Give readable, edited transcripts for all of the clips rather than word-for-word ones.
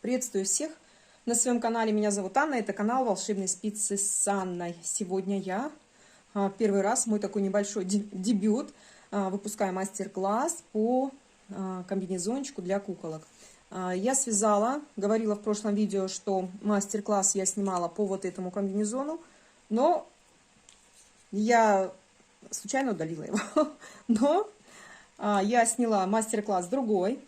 Приветствую всех на своем канале. Меня зовут Анна. Это канал Волшебные спицы с Анной. Сегодня я первый раз, мой такой небольшой дебют, выпускаю мастер-класс по комбинезончику для куколок. Я связала, говорила в прошлом видео, что мастер-класс я снимала по вот этому комбинезону, но я случайно удалила его. Но я сняла мастер-класс другой.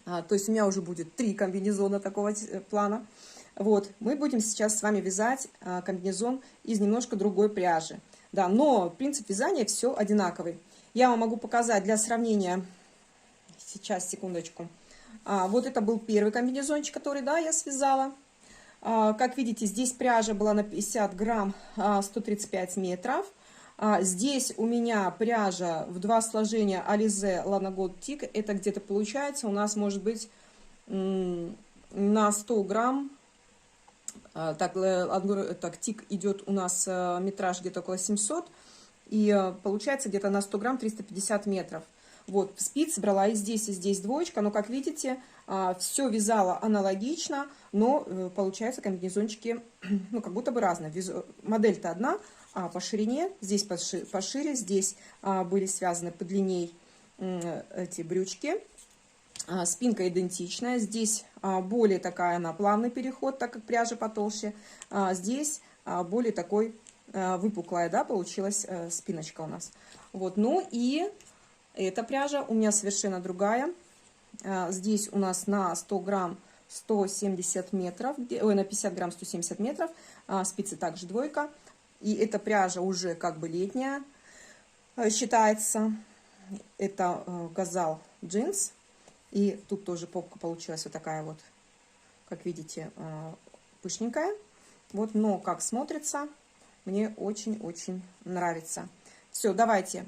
То есть у меня уже будет 3 комбинезона такого плана. Вот, мы будем сейчас с вами вязать комбинезон из немножко другой пряжи. Да, но принцип вязания все одинаковый. Я вам могу показать для сравнения. Сейчас, секундочку. Вот это был первый комбинезончик, который, да, я связала. Как видите, здесь пряжа была на 50 грамм, 135 метров. Здесь у меня пряжа в 2 сложения Alize Lana Gold Tick. Это где-то получается у нас может быть на 100 грамм. Так, тик идет у нас метраж где-то около 700. И получается где-то на 100 грамм 350 метров. Вот, спицы брала и здесь двоечка. Но, как видите, все вязала аналогично. Но получается комбинезончики, ну, как будто бы разные. Модель-то одна. По ширине, здесь пошире, здесь были связаны подлинней эти брючки. Спинка идентичная, здесь более такая она плавный переход, так как пряжа потолще. Здесь более такой выпуклая, да, получилась спиночка у нас. Вот, ну и эта пряжа у меня совершенно другая. Здесь у нас на 100 грамм 170 метров, ой, на 50 грамм 170 метров, спицы также двойка. И эта пряжа уже как бы летняя считается. Это Газал джинс. И тут тоже попка получилась вот такая вот, как видите, пышненькая. Вот, но как смотрится, мне очень-очень нравится. Все, давайте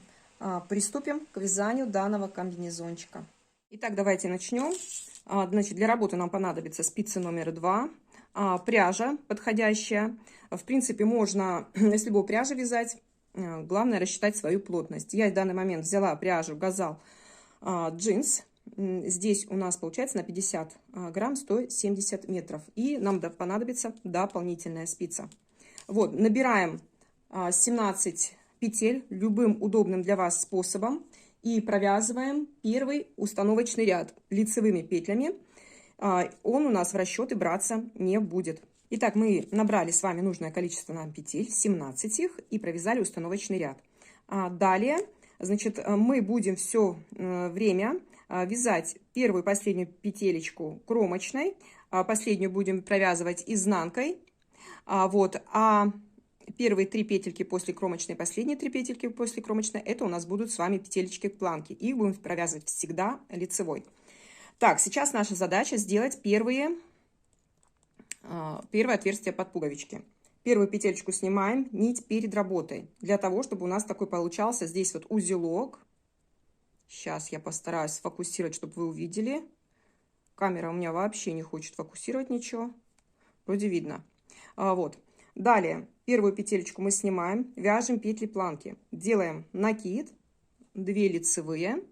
приступим к вязанию данного комбинезончика. Итак, давайте начнем. Значит, для работы нам понадобится спицы номер 2. Пряжа подходящая. В принципе, можно с любой пряжи вязать. Главное рассчитать свою плотность. Я в данный момент взяла пряжу Газал джинс. Здесь у нас получается на 50 грамм 170 метров. И нам понадобится дополнительная спица. Вот, набираем 17 петель любым удобным для вас способом. И провязываем первый установочный ряд лицевыми петлями. Он у нас в расчеты браться не будет. Итак, мы набрали с вами нужное количество нам петель, 17 их, и провязали установочный ряд. Далее, значит, мы будем все время вязать первую и последнюю петелечку кромочной, последнюю будем провязывать изнанкой. Вот, первые 3 петельки после кромочной, последние 3 петельки после кромочной, это у нас будут с вами петелечки планки. Их будем провязывать всегда лицевой. Так, сейчас наша задача сделать первое отверстие под пуговички. Первую петелечку снимаем, нить перед работой. Для того, чтобы у нас такой получался здесь вот узелок. Сейчас я постараюсь сфокусировать, чтобы вы увидели. Камера у меня вообще не хочет фокусировать ничего. Вроде видно. Вот. Далее, первую петелечку мы снимаем, вяжем петли планки. Делаем накид, 2 лицевые.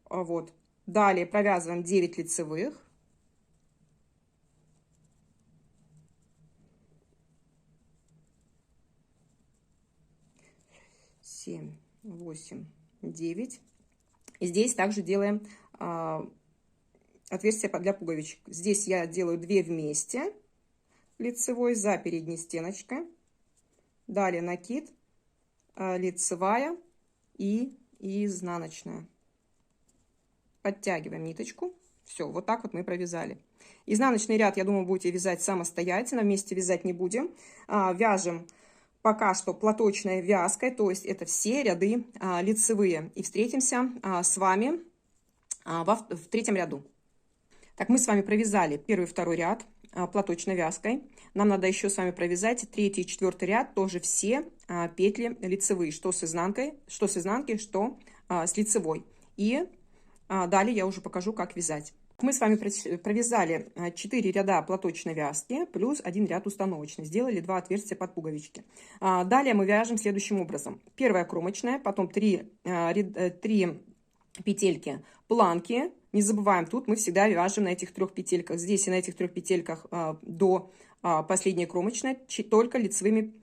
Вот. Далее провязываем 9 лицевых. Семь, 8, 9. И здесь также делаем отверстие для пуговичек. Здесь я делаю 2 вместе лицевой за передней стеночкой. Далее накид, лицевая и изнаночная. Подтягиваем ниточку. Все, вот так вот мы провязали. Изнаночный ряд, я думаю, будете вязать самостоятельно. Вместе вязать не будем. Вяжем пока что платочной вязкой. То есть это все ряды лицевые. И встретимся с вами в 3-м ряду. Так, мы с вами провязали 1-й и 2-й ряд платочной вязкой. Нам надо еще с вами провязать 3-й и 4-й ряд. Тоже все петли лицевые. Что с изнанки, что с лицевой. И далее я уже покажу, как вязать. Мы с вами провязали 4 ряда платочной вязки плюс 1 ряд установочный. Сделали 2 отверстия под пуговички. Далее мы вяжем следующим образом. Первая кромочная, потом 3 петельки планки, Не забываем, тут мы всегда вяжем на этих 3 петельках. Здесь и на этих 3 петельках до последней кромочной только лицевыми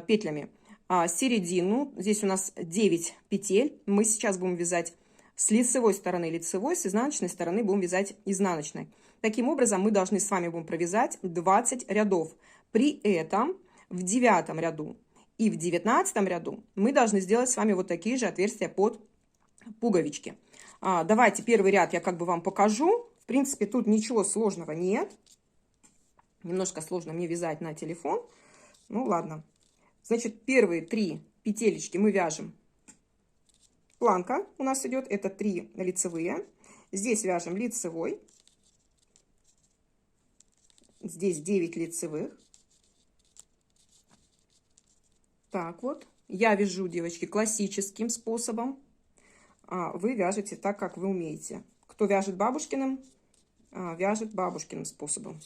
петлями. Середину, здесь у нас 9 петель. Мы сейчас будем вязать с лицевой стороны лицевой, с изнаночной стороны будем вязать изнаночной. Таким образом, мы должны с вами будем провязать 20 рядов. При этом в 9 ряду и в 19 ряду мы должны сделать с вами вот такие же отверстия под пуговички. Давайте первый ряд я как бы вам покажу. В принципе, тут ничего сложного нет. Немножко сложно мне вязать на телефон. Ну ладно. Значит, первые 3 петелечки мы вяжем. Планка у нас идет, это 3 лицевые. Здесь вяжем лицевой. Здесь 9 лицевых. Так вот. Я вяжу, девочки, классическим способом. Вы вяжете так, как вы умеете. Кто вяжет бабушкиным, вяжет бабушкиным способом.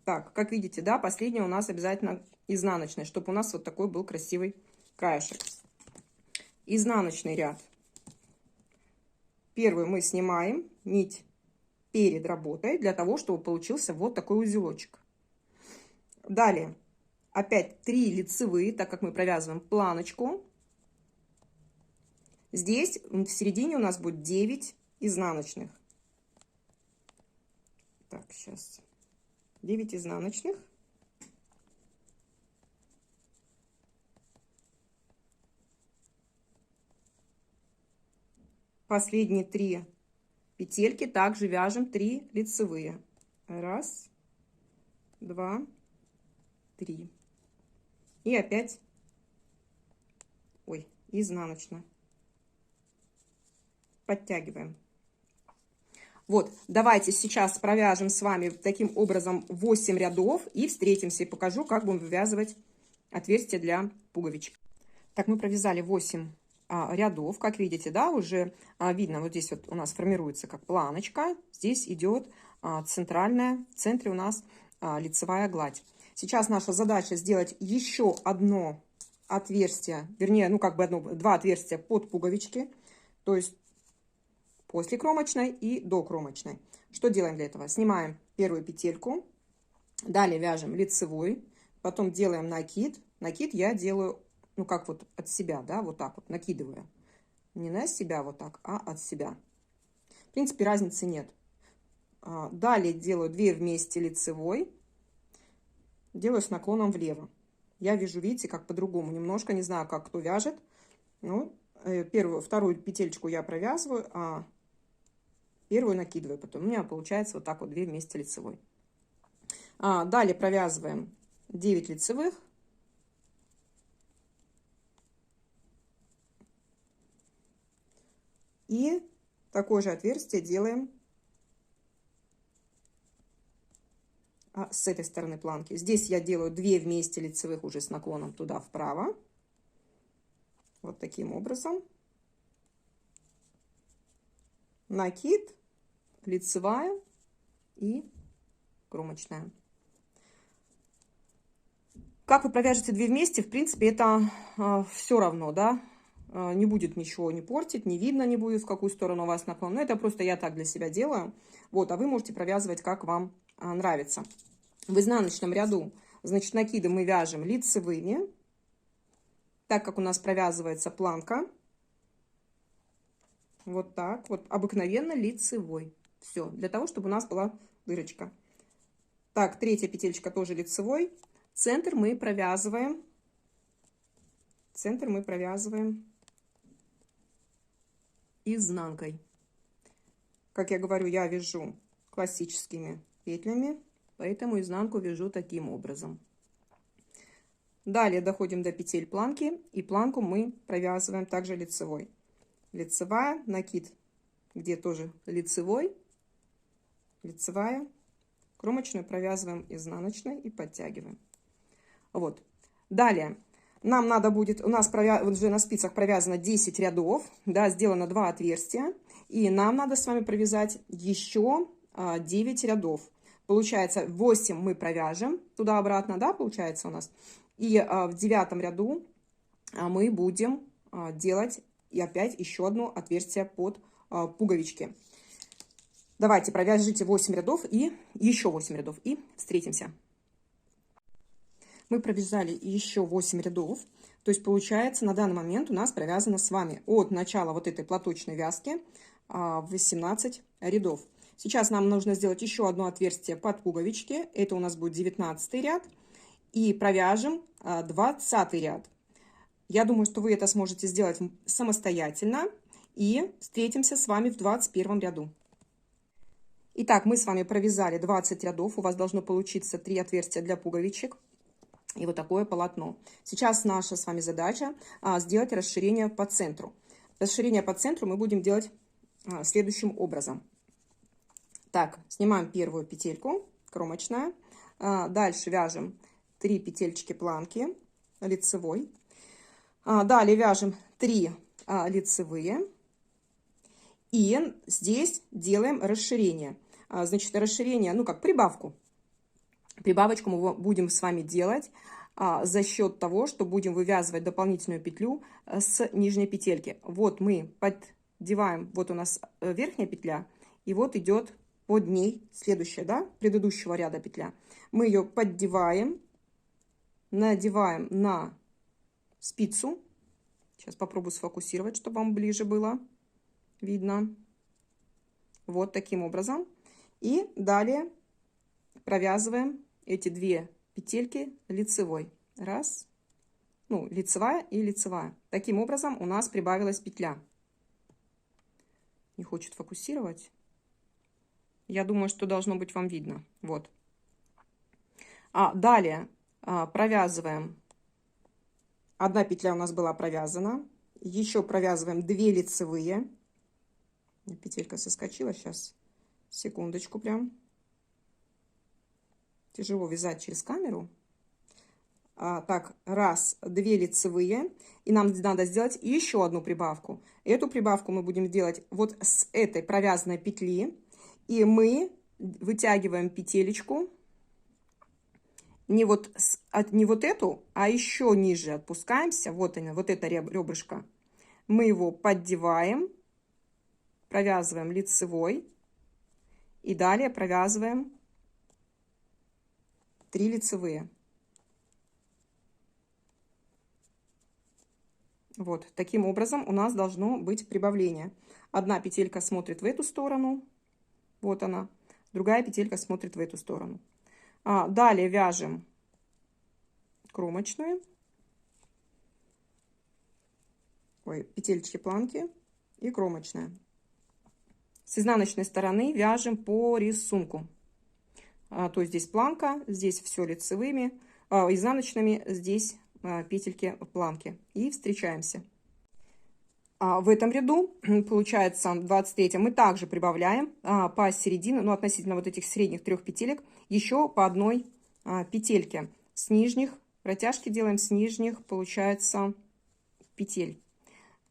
Так, как видите, да, последняя у нас обязательно изнаночная, чтобы у нас вот такой был красивый краешек. Изнаночный ряд. Первый мы снимаем нить перед работой, для того, чтобы получился вот такой узелочек. Далее, опять 3 лицевые, так как мы провязываем планочку. Здесь в середине у нас будет 9 изнаночных. Так, сейчас. 9 изнаночных. Последние 3 петельки также вяжем 3 лицевые. 1, 2, 3. И опять, изнаночная. Подтягиваем. Вот, давайте сейчас провяжем с вами таким образом 8 рядов и встретимся и покажу, как будем вывязывать отверстия для пуговичек. Так, мы провязали 8 рядов, как видите, да, уже видно, вот здесь вот у нас формируется как планочка, здесь идет центральная, в центре у нас лицевая гладь. Сейчас наша задача сделать еще одно отверстие, вернее, ну как бы два отверстия под пуговички, то есть после кромочной и до кромочной. Что делаем для этого? Снимаем первую петельку, далее вяжем лицевой, потом делаем накид. Накид я делаю, ну как вот от себя, да, вот так вот накидываю. Не на себя вот так, а от себя. В принципе, разницы нет. Далее делаю 2 вместе лицевой, делаю с наклоном влево. Я вяжу, видите, как по-другому, немножко, не знаю, как кто вяжет. Ну, вторую петельку я провязываю, а первую накидываю, потом у меня получается вот так вот 2 вместе лицевой. Далее провязываем 9 лицевых. И такое же отверстие делаем с этой стороны планки. Здесь я делаю 2 вместе лицевых уже с наклоном туда вправо. Вот таким образом. Накид, лицевая и кромочная. Как вы провяжете 2 вместе, в принципе, это все равно, да, не будет ничего не портить, не видно не будет, в какую сторону у вас наклон. Но это просто я так для себя делаю. Вот, а вы можете провязывать, как вам нравится. В изнаночном ряду, значит, накиды мы вяжем лицевыми, так как у нас провязывается планка. Вот так, вот обыкновенно лицевой. Все, для того, чтобы у нас была дырочка. Так, третья петелька тоже лицевой. Центр мы провязываем. Центр мы провязываем изнанкой. Как я говорю, я вяжу классическими петлями, поэтому изнанку вяжу таким образом. Далее доходим до петель планки, и планку мы провязываем также лицевой. Лицевая, накид, где тоже лицевой, лицевая, кромочную провязываем изнаночной и подтягиваем. Вот. Далее нам надо будет, у нас уже на спицах провязано 10 рядов, да, сделано 2 отверстия, и нам надо с вами провязать еще 9 рядов. Получается 8 мы провяжем туда-обратно, да, получается у нас. И в 9 ряду мы будем делать и опять еще одно отверстие под пуговички. Давайте провяжите 8 рядов и еще 8 рядов, и встретимся. Мы провязали еще 8 рядов, то есть получается на данный момент у нас провязано с вами от начала вот этой платочной вязки 18 рядов. Сейчас нам нужно сделать еще одно отверстие под пуговички, это у нас будет 19 ряд, и провяжем 20 ряд. Я думаю, что вы это сможете сделать самостоятельно, и встретимся с вами в 21 ряду. Итак, мы с вами провязали 20 рядов, у вас должно получиться 3 отверстия для пуговичек и вот такое полотно. Сейчас наша с вами задача сделать расширение по центру. Расширение по центру мы будем делать следующим образом. Так, снимаем первую петельку, кромочная, дальше вяжем 3 петельки планки лицевой, далее вяжем 3 лицевые. И здесь делаем расширение. Значит, расширение, ну как прибавку. Прибавочку мы будем с вами делать за счет того, что будем вывязывать дополнительную петлю с нижней петельки. Вот мы поддеваем, вот у нас верхняя петля, и вот идет под ней следующая, да, предыдущего ряда петля. Мы ее поддеваем, надеваем на спицу. Сейчас попробую сфокусировать, чтобы вам ближе было видно. Вот таким образом. И далее провязываем эти 2 петельки лицевой. Раз, ну, лицевая и лицевая. Таким образом у нас прибавилась петля. Не хочет фокусировать. Я думаю, что должно быть вам видно. Вот. Далее провязываем. Одна петля у нас была провязана. Еще провязываем 2 лицевые. Петелька соскочила, сейчас, секундочку прям. Тяжело вязать через камеру. Так, раз, 2 лицевые. И нам надо сделать еще одну прибавку. Эту прибавку мы будем делать вот с этой провязанной петли. И мы вытягиваем петелечку. Не вот эту, а еще ниже отпускаемся. Вот она, вот это ребрышко. Мы его поддеваем. Провязываем лицевой и далее провязываем 3 лицевые. Вот таким образом у нас должно быть прибавление. Одна петелька смотрит в эту сторону, вот она, другая петелька смотрит в эту сторону. Далее вяжем кромочную, петельки планки и кромочная. С изнаночной стороны вяжем по рисунку. То есть здесь планка, здесь все лицевыми, изнаночными, здесь петельки планки. И встречаемся. В этом ряду, получается, 23 мы также прибавляем по середине, ну, относительно вот этих средних 3 петелек, еще по одной петельке. С нижних, протяжки делаем с нижних, получается, петель.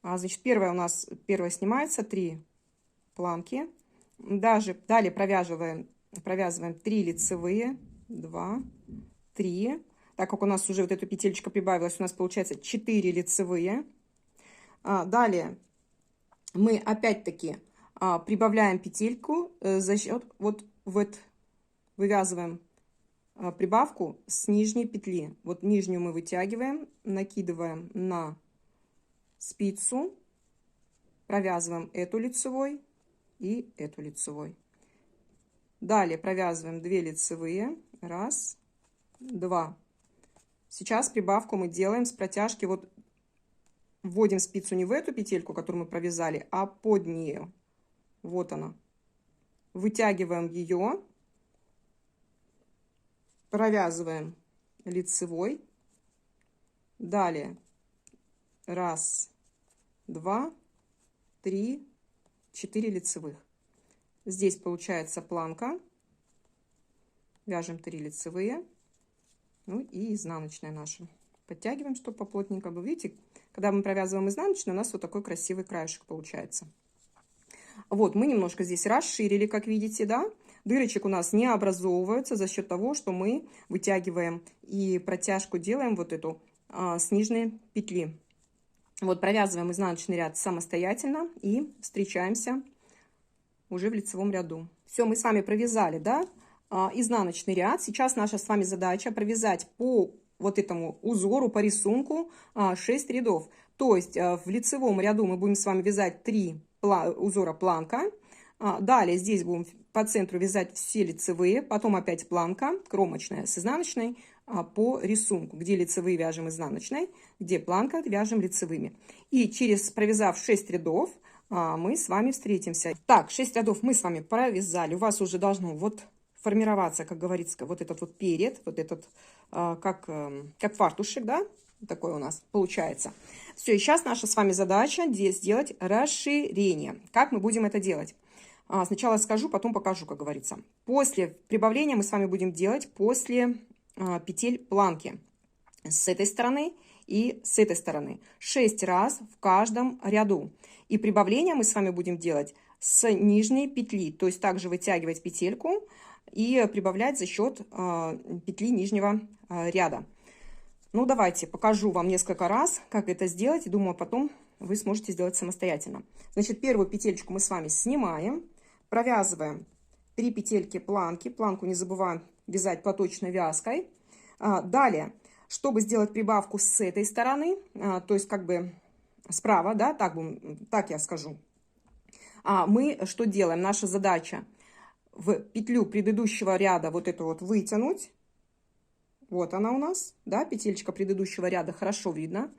Значит, первая у нас, первая снимается, 3 планки. Далее провязываем 3 лицевые, 2, 3. Так как у нас уже вот эта петелечка прибавилась, у нас получается 4 лицевые. Далее мы опять-таки прибавляем петельку за счет вот вывязываем прибавку с нижней петли. Вот нижнюю мы вытягиваем, накидываем на спицу, провязываем эту лицевой и эту лицевой. Далее провязываем 2 лицевые, раз, 2. Сейчас прибавку мы делаем с протяжки, вот вводим спицу не в эту петельку, которую мы провязали, а под нее. Вот она. Вытягиваем ее, провязываем лицевой. Далее раз, 2, 3, 4 лицевых. Здесь получается планка. Вяжем 3 лицевые. Ну и изнаночная наша. Подтягиваем, чтобы поплотненько было. Видите, когда мы провязываем изнаночную, у нас вот такой красивый краешек получается. Вот, мы немножко здесь расширили, как видите, да. Дырочек у нас не образовывается за счет того, что мы вытягиваем и протяжку делаем вот эту с нижней петли. Вот, провязываем изнаночный ряд самостоятельно и встречаемся уже в лицевом ряду. Все, мы с вами провязали, да, изнаночный ряд. Сейчас наша с вами задача провязать по вот этому узору, по рисунку 6 рядов. То есть в лицевом ряду мы будем с вами вязать 3 узора планка. Далее здесь будем по центру вязать все лицевые, потом опять планка кромочная с изнаночной по рисунку, где лицевые вяжем изнаночной, где планка вяжем лицевыми. И провязав 6 рядов, мы с вами встретимся. Так, 6 рядов мы с вами провязали. У вас уже должно вот формироваться, как говорится, вот этот вот перед, вот этот, как фартушек, да, такой у нас получается. Все, и сейчас наша с вами задача сделать расширение. Как мы будем это делать? Сначала скажу, потом покажу, как говорится. После прибавления мы с вами будем делать после петель планки с этой стороны и с этой стороны 6 раз в каждом ряду. И прибавление мы с вами будем делать с нижней петли, то есть также вытягивать петельку и прибавлять за счет петли нижнего ряда. Ну, давайте покажу вам несколько раз, как это сделать, и думаю, потом вы сможете сделать самостоятельно. Значит, первую петельку мы с вами снимаем, провязываем 3 петельки планки, планку не забываем вязать платочной вязкой. Далее, чтобы сделать прибавку с этой стороны, то есть как бы справа, да, так я скажу, мы что делаем? Наша задача в петлю предыдущего ряда вот эту вот вытянуть. Вот она у нас, да, петелька предыдущего ряда, хорошо видно.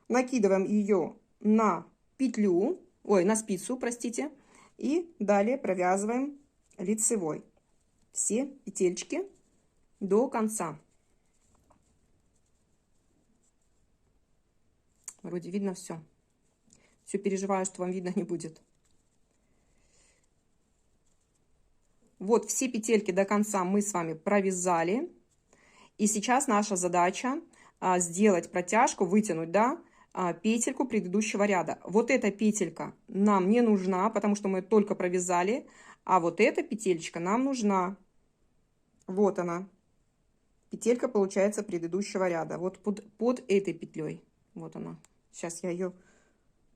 Накидываем ее на петлю, на спицу, простите, и далее провязываем лицевой все петельки до конца. Вроде видно все. Все переживаю, что вам видно не будет. Вот все петельки до конца мы с вами провязали. И сейчас наша задача сделать протяжку, вытянуть, да, петельку предыдущего ряда. Вот эта петелька нам не нужна, потому что мы только провязали, а вот эта петелька нам нужна. Вот она. Петелька получается предыдущего ряда. Вот под этой петлей. Вот она. Сейчас я ее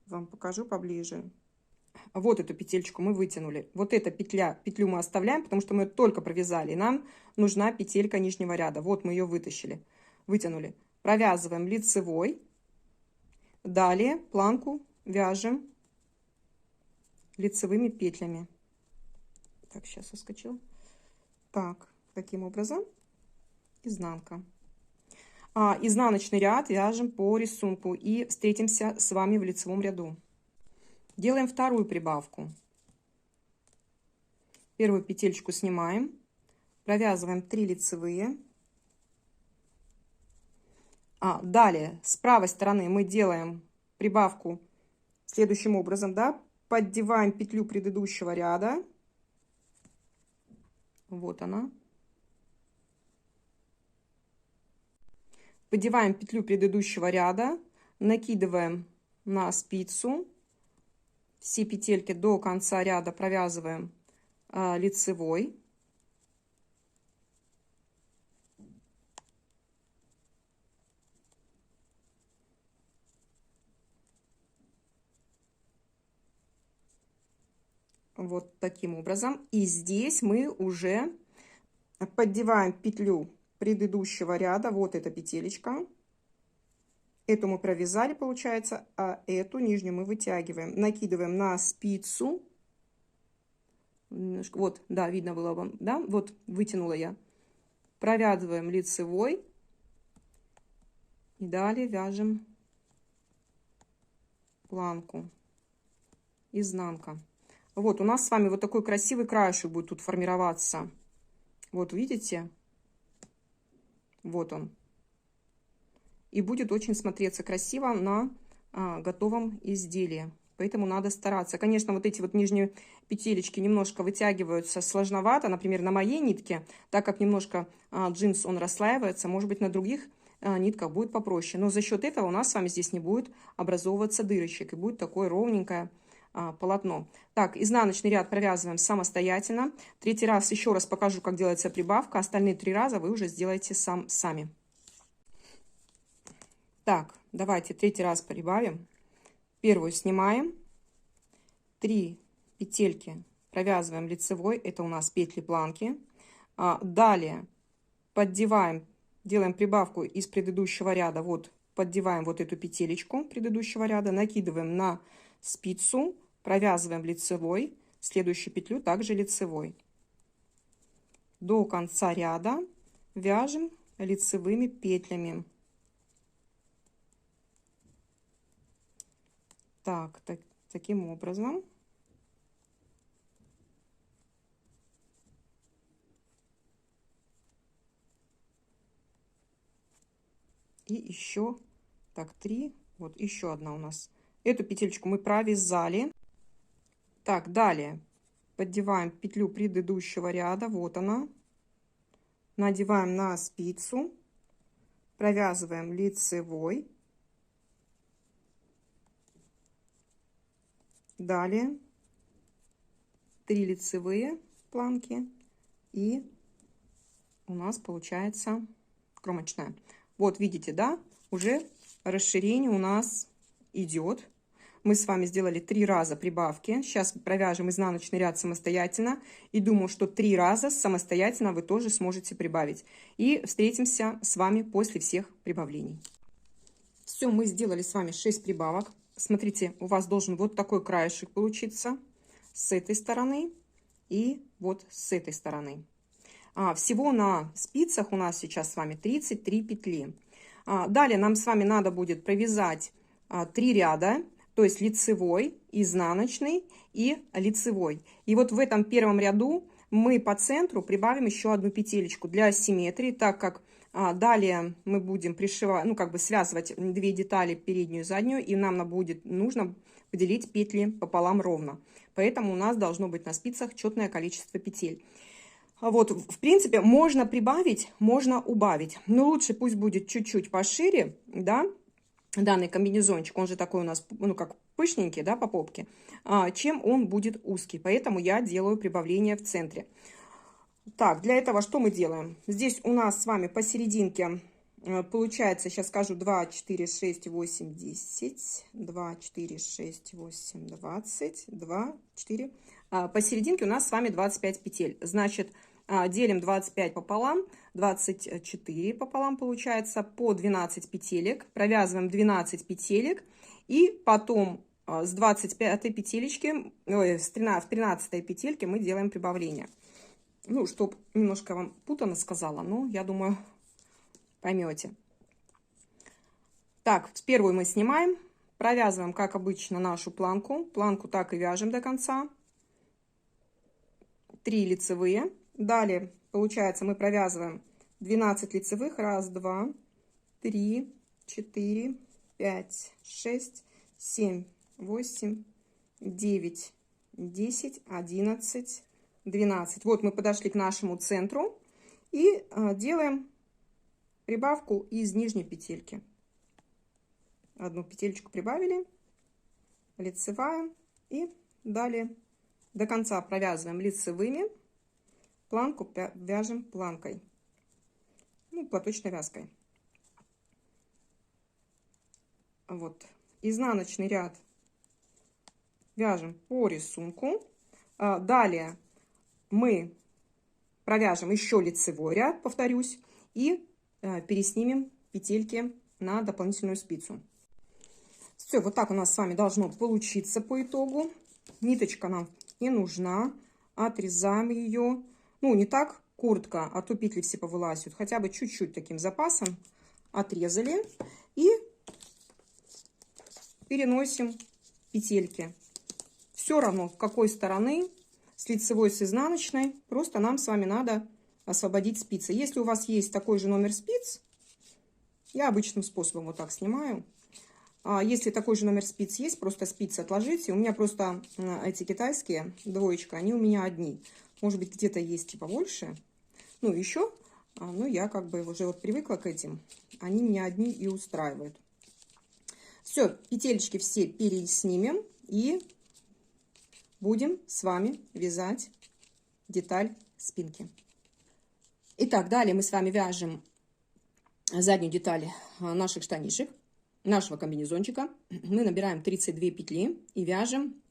вам покажу поближе. Вот эту петельку мы вытянули. Вот эта петлю мы оставляем, потому что мы только провязали. И нам нужна петелька нижнего ряда. Вот мы ее вытянули. Провязываем лицевой. Далее планку вяжем лицевыми петлями. Так, сейчас соскочил. Так, таким образом. Изнанка. Изнаночный ряд вяжем по рисунку. И встретимся с вами в лицевом ряду. Делаем вторую прибавку. Первую петельку снимаем, провязываем 3 лицевые. Далее с правой стороны мы делаем прибавку следующим образом, да, поддеваем петлю предыдущего ряда. Вот она. Поддеваем петлю предыдущего ряда, накидываем на спицу. Все петельки до конца ряда провязываем лицевой. Вот таким образом. И здесь мы уже поддеваем петлю предыдущего ряда. Вот эта петелечка. Эту мы провязали, получается, а эту нижнюю мы вытягиваем. Накидываем на спицу. Немножко, вот, да, видно было вам, да? Вот вытянула я. Провязываем лицевой. И далее вяжем планку. Изнанка. Вот, у нас с вами вот такой красивый краешек будет тут формироваться. Вот, видите? Вот он. И будет очень смотреться красиво на готовом изделии. Поэтому надо стараться. Конечно, вот эти вот нижние петелечки немножко вытягиваются сложновато. Например, на моей нитке, так как немножко джинс он расслаивается, может быть, на других нитках будет попроще. Но за счет этого у нас с вами здесь не будет образовываться дырочек. И будет такое ровненькое полотно. Так, изнаночный ряд провязываем самостоятельно. Третий раз еще раз покажу, как делается прибавка. Остальные 3 раза вы уже сделаете сами. Так, давайте третий раз прибавим. Первую снимаем, 3 петельки провязываем лицевой, это у нас петли планки. Далее поддеваем, делаем прибавку из предыдущего ряда, вот поддеваем вот эту петелечку предыдущего ряда, накидываем на спицу, провязываем лицевой, следующую петлю также лицевой. До конца ряда вяжем лицевыми петлями. Таким образом. И еще, так, 3, вот еще одна у нас. Эту петельку мы провязали. Так, далее поддеваем петлю предыдущего ряда, вот она. Надеваем на спицу, провязываем лицевой. Далее 3 лицевые планки, и у нас получается кромочная. Вот видите, да, уже расширение у нас идет. Мы с вами сделали 3 раза прибавки. Сейчас провяжем изнаночный ряд самостоятельно. И думаю, что 3 раза самостоятельно вы тоже сможете прибавить. И встретимся с вами после всех прибавлений. Все, мы сделали с вами 6 прибавок. Смотрите, у вас должен вот такой краешек получиться с этой стороны и вот с этой стороны. Всего на спицах у нас сейчас с вами 33 петли. Далее нам с вами надо будет провязать 3 ряда, то есть лицевой, изнаночный и лицевой. И вот в этом первом ряду мы по центру прибавим еще одну петелечку для симметрии, так как далее мы будем пришивать, ну как бы связывать 2 детали, переднюю и заднюю, и нам нужно поделить петли пополам ровно. Поэтому у нас должно быть на спицах четное количество петель. Вот, в принципе, можно прибавить, можно убавить, но лучше пусть будет чуть-чуть пошире, да, данный комбинезончик, он же такой у нас, ну, как пышненький, да, по попке, чем он будет узкий. Поэтому я делаю прибавление в центре. Так, для этого что мы делаем? Здесь у нас с вами посерединке получается, сейчас скажу, 2, 4, 6, 8, 10, 2, 4, 6, 8, 20, 2, 4. Посерединке у нас с вами 25 петель. Значит, делим 25 пополам, 24 пополам получается, по 12 петелек. Провязываем 12 петелек. И потом с 25 петелечки, в 13 петельке мы делаем прибавление. Ну, чтобы немножко вам путано сказала, но я думаю, поймете. Так, первую мы снимаем, провязываем, как обычно, нашу планку. Планку так и вяжем до конца. 3 лицевые. Далее, получается, мы провязываем 12 лицевых. 1, 2, 3, 4, 5, 6, 7, 8, 9, 10, 11, 12. Вот мы подошли к нашему центру и делаем прибавку из нижней петельки. Одну петелечку прибавили, лицевая, и далее до конца провязываем лицевыми, планку вяжем планкой, ну, платочной вязкой. Вот, изнаночный ряд вяжем по рисунку. Далее мы провяжем еще лицевой ряд, повторюсь, и переснимем петельки на дополнительную спицу. Все, вот так у нас с вами должно получиться по итогу. Ниточка нам не нужна, отрезаем ее. Ну, не так коротко, а то петли все повылазят. Хотя бы чуть-чуть таким запасом отрезали и переносим петельки. Все равно, с какой стороны, с лицевой, с изнаночной, просто нам с вами надо освободить спицы. Если у вас есть такой же номер спиц, я обычным способом вот так снимаю. Если такой же номер спиц есть, просто спицы отложите. У меня просто эти китайские, двоечка, они у меня одни. Может быть, где-то есть типа больше. Ну, еще, ну, я как бы уже вот привыкла к этим. Они меня одни и устраивают. Все, петелечки все переснимем и будем с вами вязать деталь спинки. Итак, далее мы с вами вяжем заднюю деталь наших штанишек. нашего комбинезончика мы набираем 32 петли и вяжем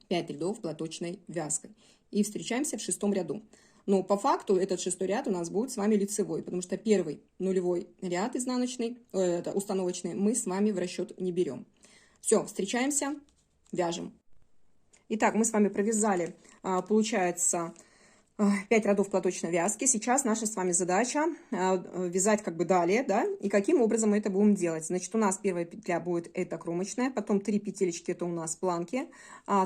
5 рядов платочной вязкой. И встречаемся в 6 ряду. Но по факту этот 6-й ряд у нас будет с вами лицевой, потому что первый нулевой ряд изнаночный, это установочный, мы с вами в расчет не берем. Все, встречаемся, вяжем. Итак, мы с вами провязали, получается, 5 рядов платочной вязки. Сейчас наша с вами задача вязать как бы далее, да, и каким образом мы это будем делать. Значит, у нас первая петля будет это кромочная, потом 3 петелечки это у нас планки,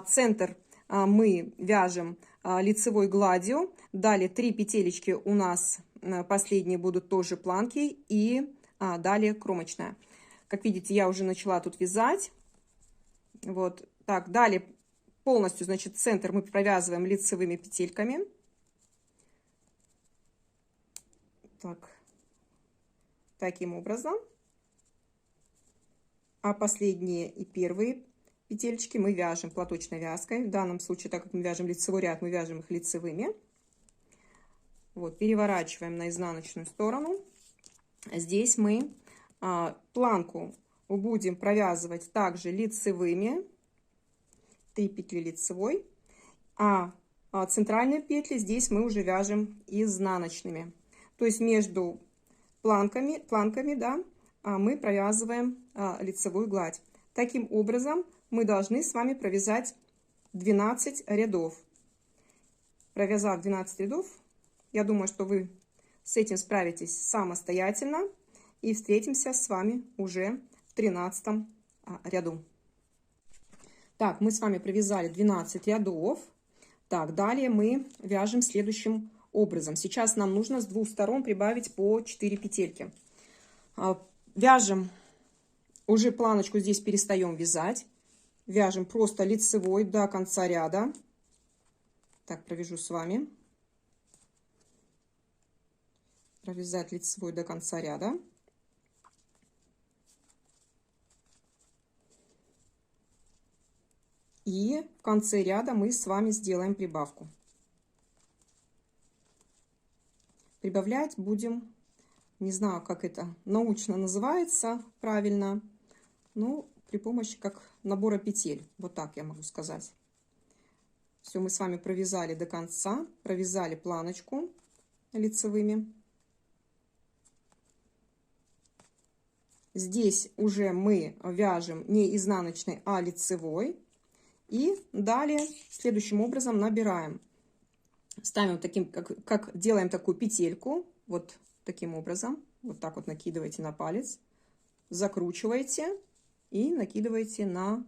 центр мы вяжем лицевой гладью, далее 3 петелечки у нас последние будут тоже планки и далее кромочная. Как видите, я уже начала тут вязать. Вот так, далее полностью, значит, центр мы провязываем лицевыми петельками. Так, таким образом. А последние и первые петелечки мы вяжем платочной вязкой. В данном случае, так как мы вяжем лицевой ряд, мы вяжем их лицевыми. Вот, переворачиваем на изнаночную сторону. Здесь мы планку будем провязывать также лицевыми. 3 петли лицевой. А центральные петли здесь мы уже вяжем изнаночными. То есть между планками, да, мы провязываем лицевую гладь. Таким образом мы должны с вами провязать 12 рядов. Провязав 12 рядов, я думаю, что вы с этим справитесь самостоятельно. И встретимся с вами уже в 13 ряду. Так, мы с вами провязали 12 рядов. Так, далее мы вяжем следующим образом. Сейчас нам нужно с двух сторон прибавить по 4 петельки. Вяжем, уже планочку здесь перестаем вязать. Вяжем просто лицевой до конца ряда. Так, провяжу с вами. Провязать лицевой до конца ряда. И в конце ряда мы с вами сделаем прибавку. Прибавлять будем, не знаю, как это научно называется правильно, но при помощи как набора петель. Вот так я могу сказать. Все, мы с вами провязали до конца, провязали планочку лицевыми. Здесь уже мы вяжем не изнаночной, а лицевой. И далее следующим образом набираем. Ставим таким, как делаем такую петельку. Вот таким образом. Вот так вот накидываете на палец. Закручиваете и накидываете на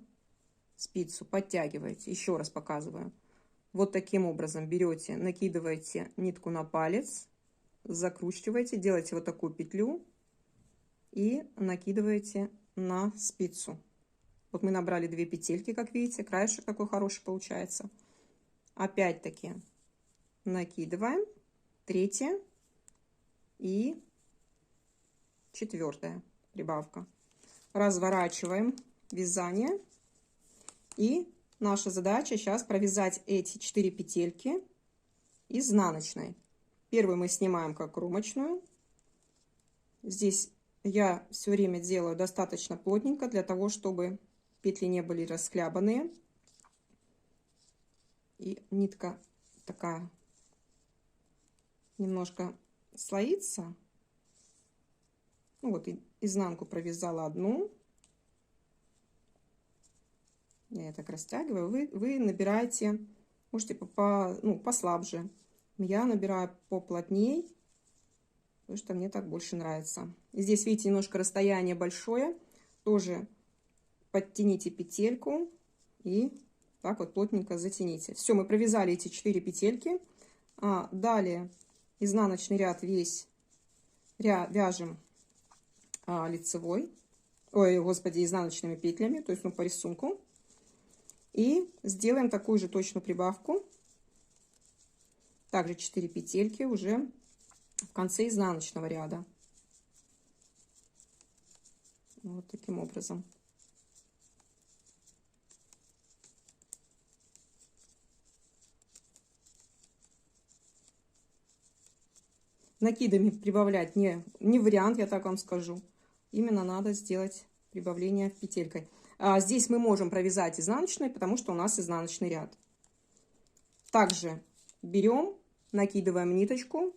спицу. Подтягиваете. Еще раз показываю. Вот таким образом берете, накидываете нитку на палец. Закручиваете. Делаете вот такую петлю. И накидываете на спицу. Вот мы набрали 2 петельки, как видите, краешек такой хороший получается. Опять-таки накидываем, 3 и 4 прибавка. Разворачиваем вязание. И наша задача сейчас провязать эти 4 петельки изнаночной. Первую мы снимаем как кромочную. Здесь я все время делаю достаточно плотненько, для того, чтобы петли не были расхлябанные. И нитка такая немножко слоится. Ну вот, изнанку провязала одну. Я так растягиваю. Вы набираете, можете послабже. Я набираю поплотней, потому что мне так больше нравится. И здесь, видите, немножко расстояние большое. Тоже подтяните петельку и так вот плотненько затяните. Все, мы провязали эти 4 петельки. Далее изнаночный ряд весь вяжем лицевой, изнаночными петлями, то есть по рисунку. И сделаем такую же точную прибавку. Также 4 петельки уже в конце изнаночного ряда. Вот таким образом. Накидами прибавлять не вариант, я так вам скажу. Именно надо сделать прибавление петелькой. Здесь мы можем провязать изнаночной, потому что у нас изнаночный ряд. Также берем, накидываем ниточку,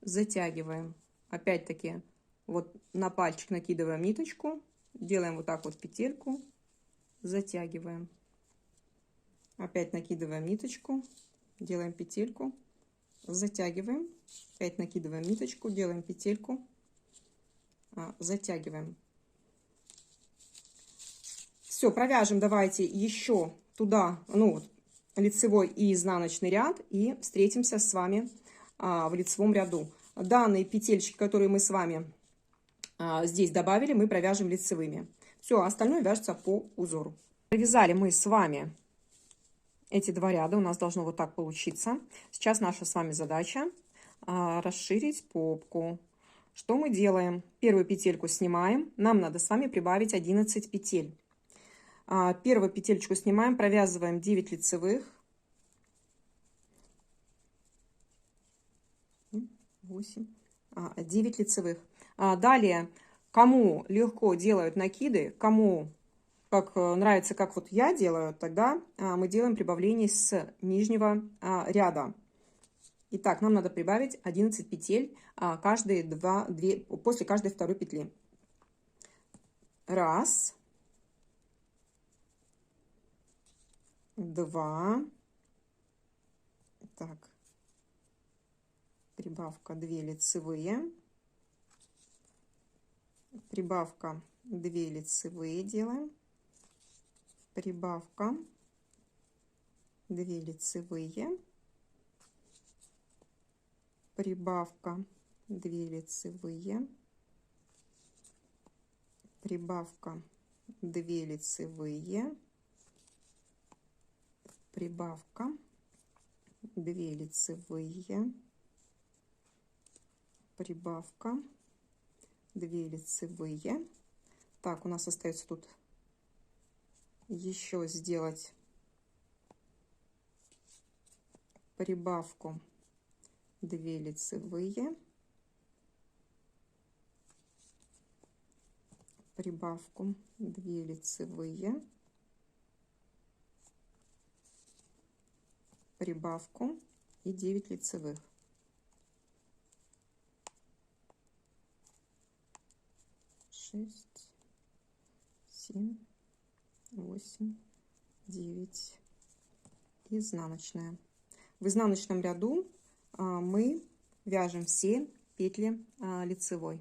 затягиваем. Опять-таки вот на пальчик накидываем ниточку, делаем вот так вот петельку, затягиваем. Опять накидываем ниточку, делаем петельку, затягиваем. Опять накидываем ниточку, делаем петельку, затягиваем. Все, провяжем давайте еще туда, ну вот, лицевой и изнаночный ряд, и встретимся с вами в лицевом ряду. Данные петельки, которые мы с вами здесь добавили, мы провяжем лицевыми. Все, остальное вяжется по узору. Провязали мы с вами эти два ряда, у нас должно вот так получиться. Сейчас наша с вами задача расширить попку. Что мы делаем? Первую петельку снимаем, нам надо с вами прибавить 11 петель. Первую петельку снимаем, провязываем 9 лицевых, 8, 9 лицевых. Далее, кому легко делают накиды, кому как нравится, как вот я делаю, тогда мы делаем прибавление с нижнего ряда. Итак, нам надо прибавить 11 петель каждые 2, после каждой второй петли. Раз, два, так, прибавка 2 лицевые, прибавка 2 лицевые делаем, прибавка 2 лицевые, прибавка 2 лицевые, прибавка 2 лицевые, прибавка 2 лицевые, прибавка 2 лицевые. Так, у нас остается тут еще сделать прибавку 2 лицевые, прибавку 2 лицевые, прибавку и 9 лицевых. Шесть, 7, 8, 9. Изнаночная. В изнаночном ряду мы вяжем все петли лицевой.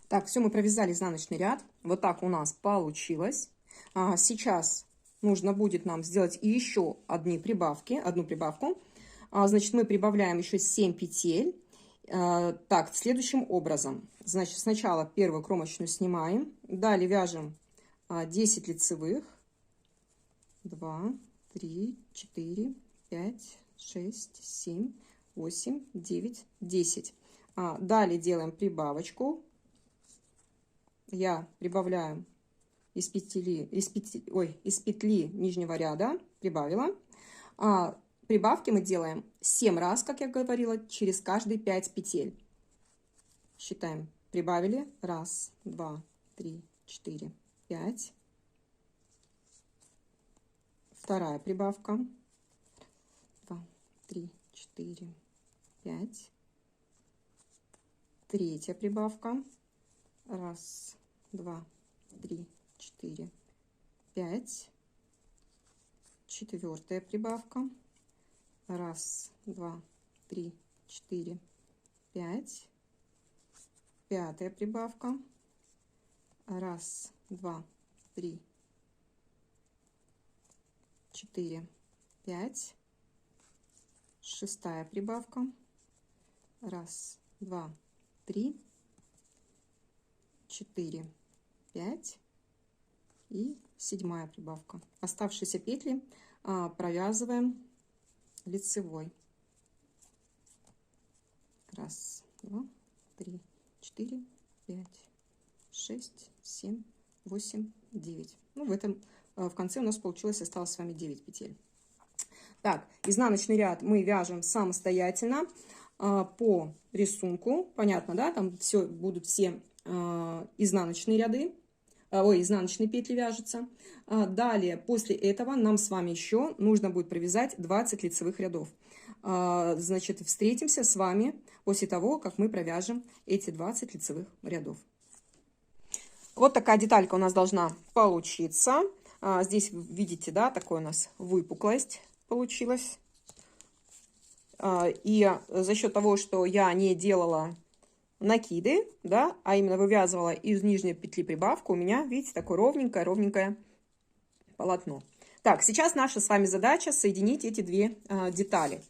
Так, все, мы провязали изнаночный ряд. Вот так у нас получилось. Сейчас нужно будет нам сделать еще одну прибавку. Значит, мы прибавляем еще 7 петель. Так, следующим образом. Значит, сначала первую кромочную снимаем. Далее вяжем 10 лицевых. 2, 3, 4, 5, 6, 7, 8, 9, 10. Далее делаем прибавочку. Я прибавляю из петли нижнего ряда, прибавила. Прибавки мы делаем 7 раз, как я говорила, через каждые 5 петель. Считаем. Прибавили. 1, 2, 3, 4, 5. Вторая прибавка. 2, 3, 4, 5. Третья прибавка. 1, 2, 3, 4, 5. Четвертая прибавка. 1, 2, 3, 4, 5. Пятая прибавка. 1, 2, 3, 4, 5. Шестая прибавка. 1, 2, 3, 4, 5. И седьмая прибавка. Оставшиеся петли провязываем лицевой. 1, 2, 3, 4, 5, 6, 7, 8, 9. Ну, в конце у нас получилось, осталось с вами 9 петель. Так, изнаночный ряд мы вяжем самостоятельно по рисунку. Понятно, да? Там будут все изнаночные ряды, ой, изнаночные петли вяжутся. Далее, после этого нам с вами еще нужно будет провязать 20 лицевых рядов. Значит, встретимся с вами после того, как мы провяжем эти 20 лицевых рядов. Вот такая деталька у нас должна получиться. Здесь видите, да, такой у нас выпуклость получилась. И за счет того, что я не делала накиды, да, а именно вывязывала из нижней петли прибавку, у меня, видите, такое ровненькое полотно. Так, сейчас наша с вами задача соединить эти две детали.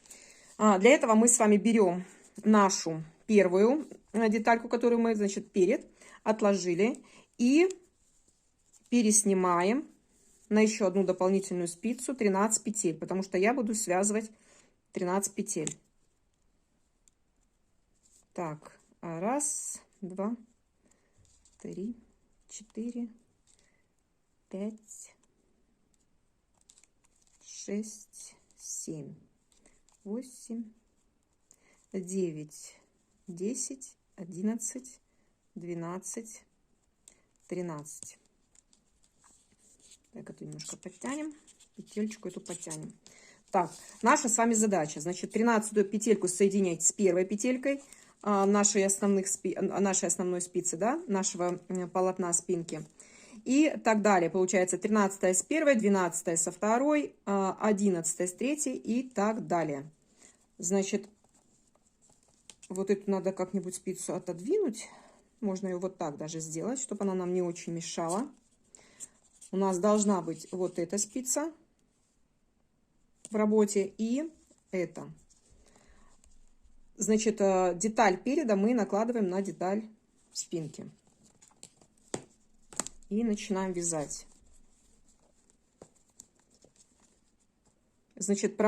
Для этого мы с вами берем нашу первую детальку, которую мы, значит, перед отложили, и переснимаем на еще одну дополнительную спицу 13 петель, потому что я буду связывать 13 петель. Так, раз, два, три, 4, 5, 6, 7, 8, 9, 10, 11, 12, 13. Так, это немножко подтянем, петельку эту подтянем. Так, наша с вами задача, значит, 13-ю петельку соединять с первой петелькой нашей основной спицы, да, нашего полотна спинки. И так далее. Получается 13 с первой, 12 со второй, 11 с третьей и так далее. Значит, вот эту надо как-нибудь спицу отодвинуть. Можно ее вот так даже сделать, чтобы она нам не очень мешала. У нас должна быть вот эта спица в работе и это. Значит, деталь переда мы накладываем на деталь спинки. И начинаем вязать. Значит,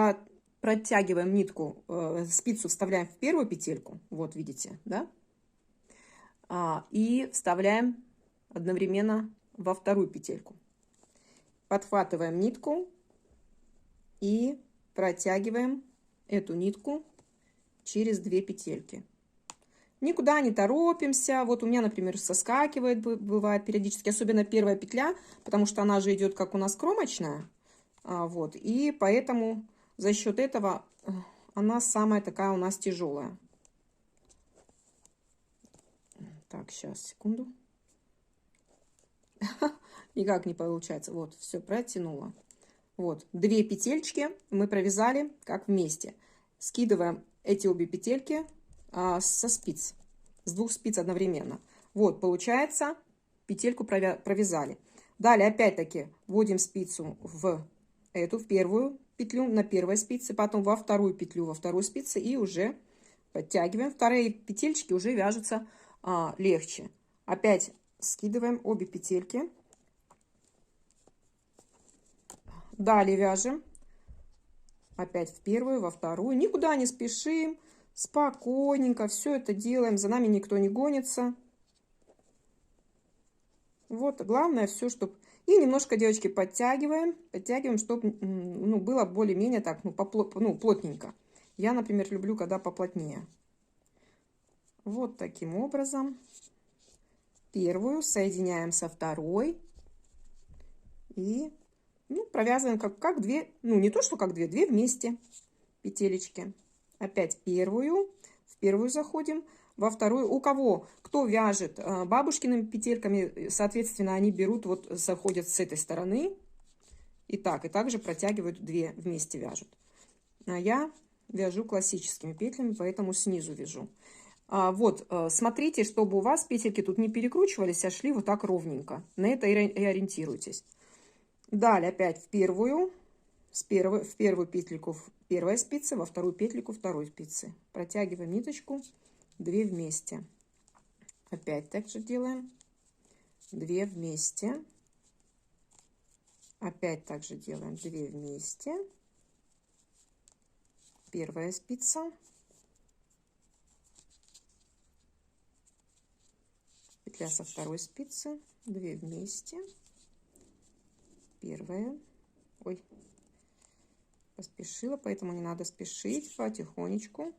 протягиваем нитку, спицу вставляем в первую петельку. Вот видите, да? И вставляем одновременно во вторую петельку. Подхватываем нитку и протягиваем эту нитку через 2 петельки. Никуда не торопимся. Вот у меня, например, соскакивает, бывает периодически, особенно первая петля, потому что она же идет как у нас кромочная. Вот, и поэтому за счет этого она самая такая у нас тяжелая. Так, сейчас, секунду. Никак не получается. Вот, все, протянула. Вот, 2 петельки мы провязали как вместе. Скидываем эти обе петельки со спиц, с 2 спиц одновременно. Вот, получается, петельку провязали. Далее, опять-таки, вводим спицу в первую петлю на первой спице, потом во вторую петлю, во вторую спице и уже подтягиваем. Вторые петельки уже вяжутся легче. Опять скидываем обе петельки. Далее вяжем опять в первую, во вторую. Никуда не спешим, спокойненько все это делаем. За нами никто не гонится. Вот, главное все, чтобы... И немножко, девочки, подтягиваем, чтобы было более-менее так, плотненько. Я, например, люблю, когда поплотнее. Вот таким образом. Первую соединяем со второй. И провязываем как 2, не то, что как 2 вместе петелечки. Опять в первую заходим. Во вторую, кто вяжет бабушкиными петельками, соответственно, они берут, вот заходят с этой стороны. И также протягивают 2 вместе вяжут. А я вяжу классическими петлями, поэтому снизу вяжу. Вот, смотрите, чтобы у вас петельки тут не перекручивались, а шли вот так ровненько. На это и ориентируйтесь. Далее опять в первую петельку первой спицы, во вторую петельку второй спицы. Протягиваем ниточку, 2 вместе. Опять так же делаем, 2 вместе. Опять также делаем 2 вместе. Первая спица. Петля со второй спицы, 2 вместе. Первая. Ой, поспешила, поэтому не надо спешить, потихонечку.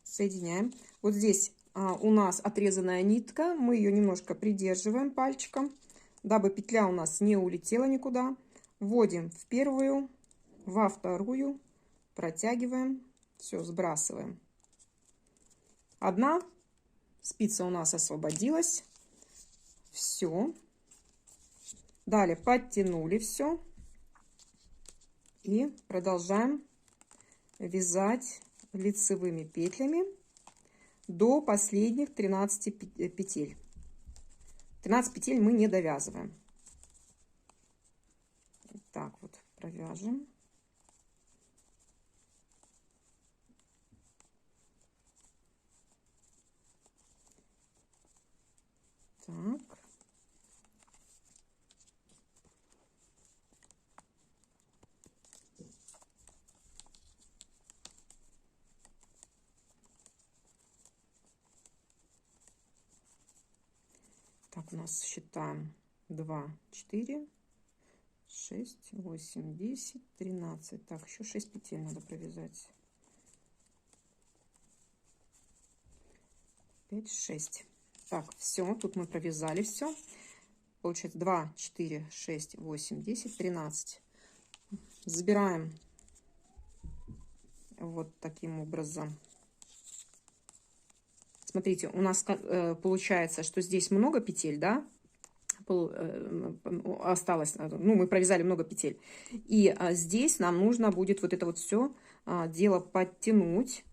Соединяем. Вот здесь у нас отрезанная нитка. Мы ее немножко придерживаем пальчиком, дабы петля у нас не улетела никуда. Вводим в первую, во вторую, протягиваем, все, сбрасываем. Одна спица у нас освободилась. Все. Далее подтянули все. И продолжаем вязать лицевыми петлями до последних 13 петель. 13 петель мы не довязываем. Так вот провяжем. Так. Так, у нас считаем 2, 4, 6, 8, 10, 13. Так, еще 6 петель надо провязать. 5, 6. Так, все, тут мы провязали все. Получается 2, 4, 6, 8, 10, 13. Забираем вот таким образом. Смотрите, у нас получается, что здесь много петель, да? Осталось, ну, мы провязали много петель. И здесь нам нужно будет вот это вот все дело подтянуть.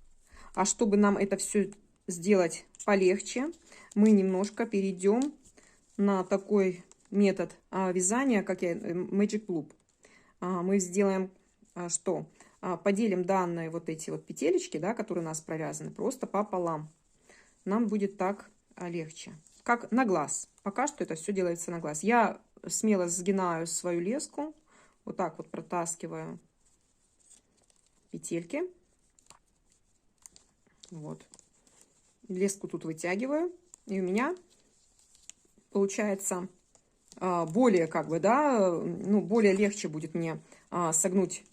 А чтобы нам это все сделать полегче, мы немножко перейдем на такой метод вязания, как Magic Loop. Мы сделаем что? Поделим данные вот эти вот петелечки, да, которые у нас провязаны, просто пополам. Нам будет так легче. Как на глаз. Пока что это все делается на глаз. Я смело сгинаю свою леску. Вот так вот протаскиваю петельки. Вот. Леску тут вытягиваю. И у меня получается более как бы, да, ну, более легче будет мне согнуть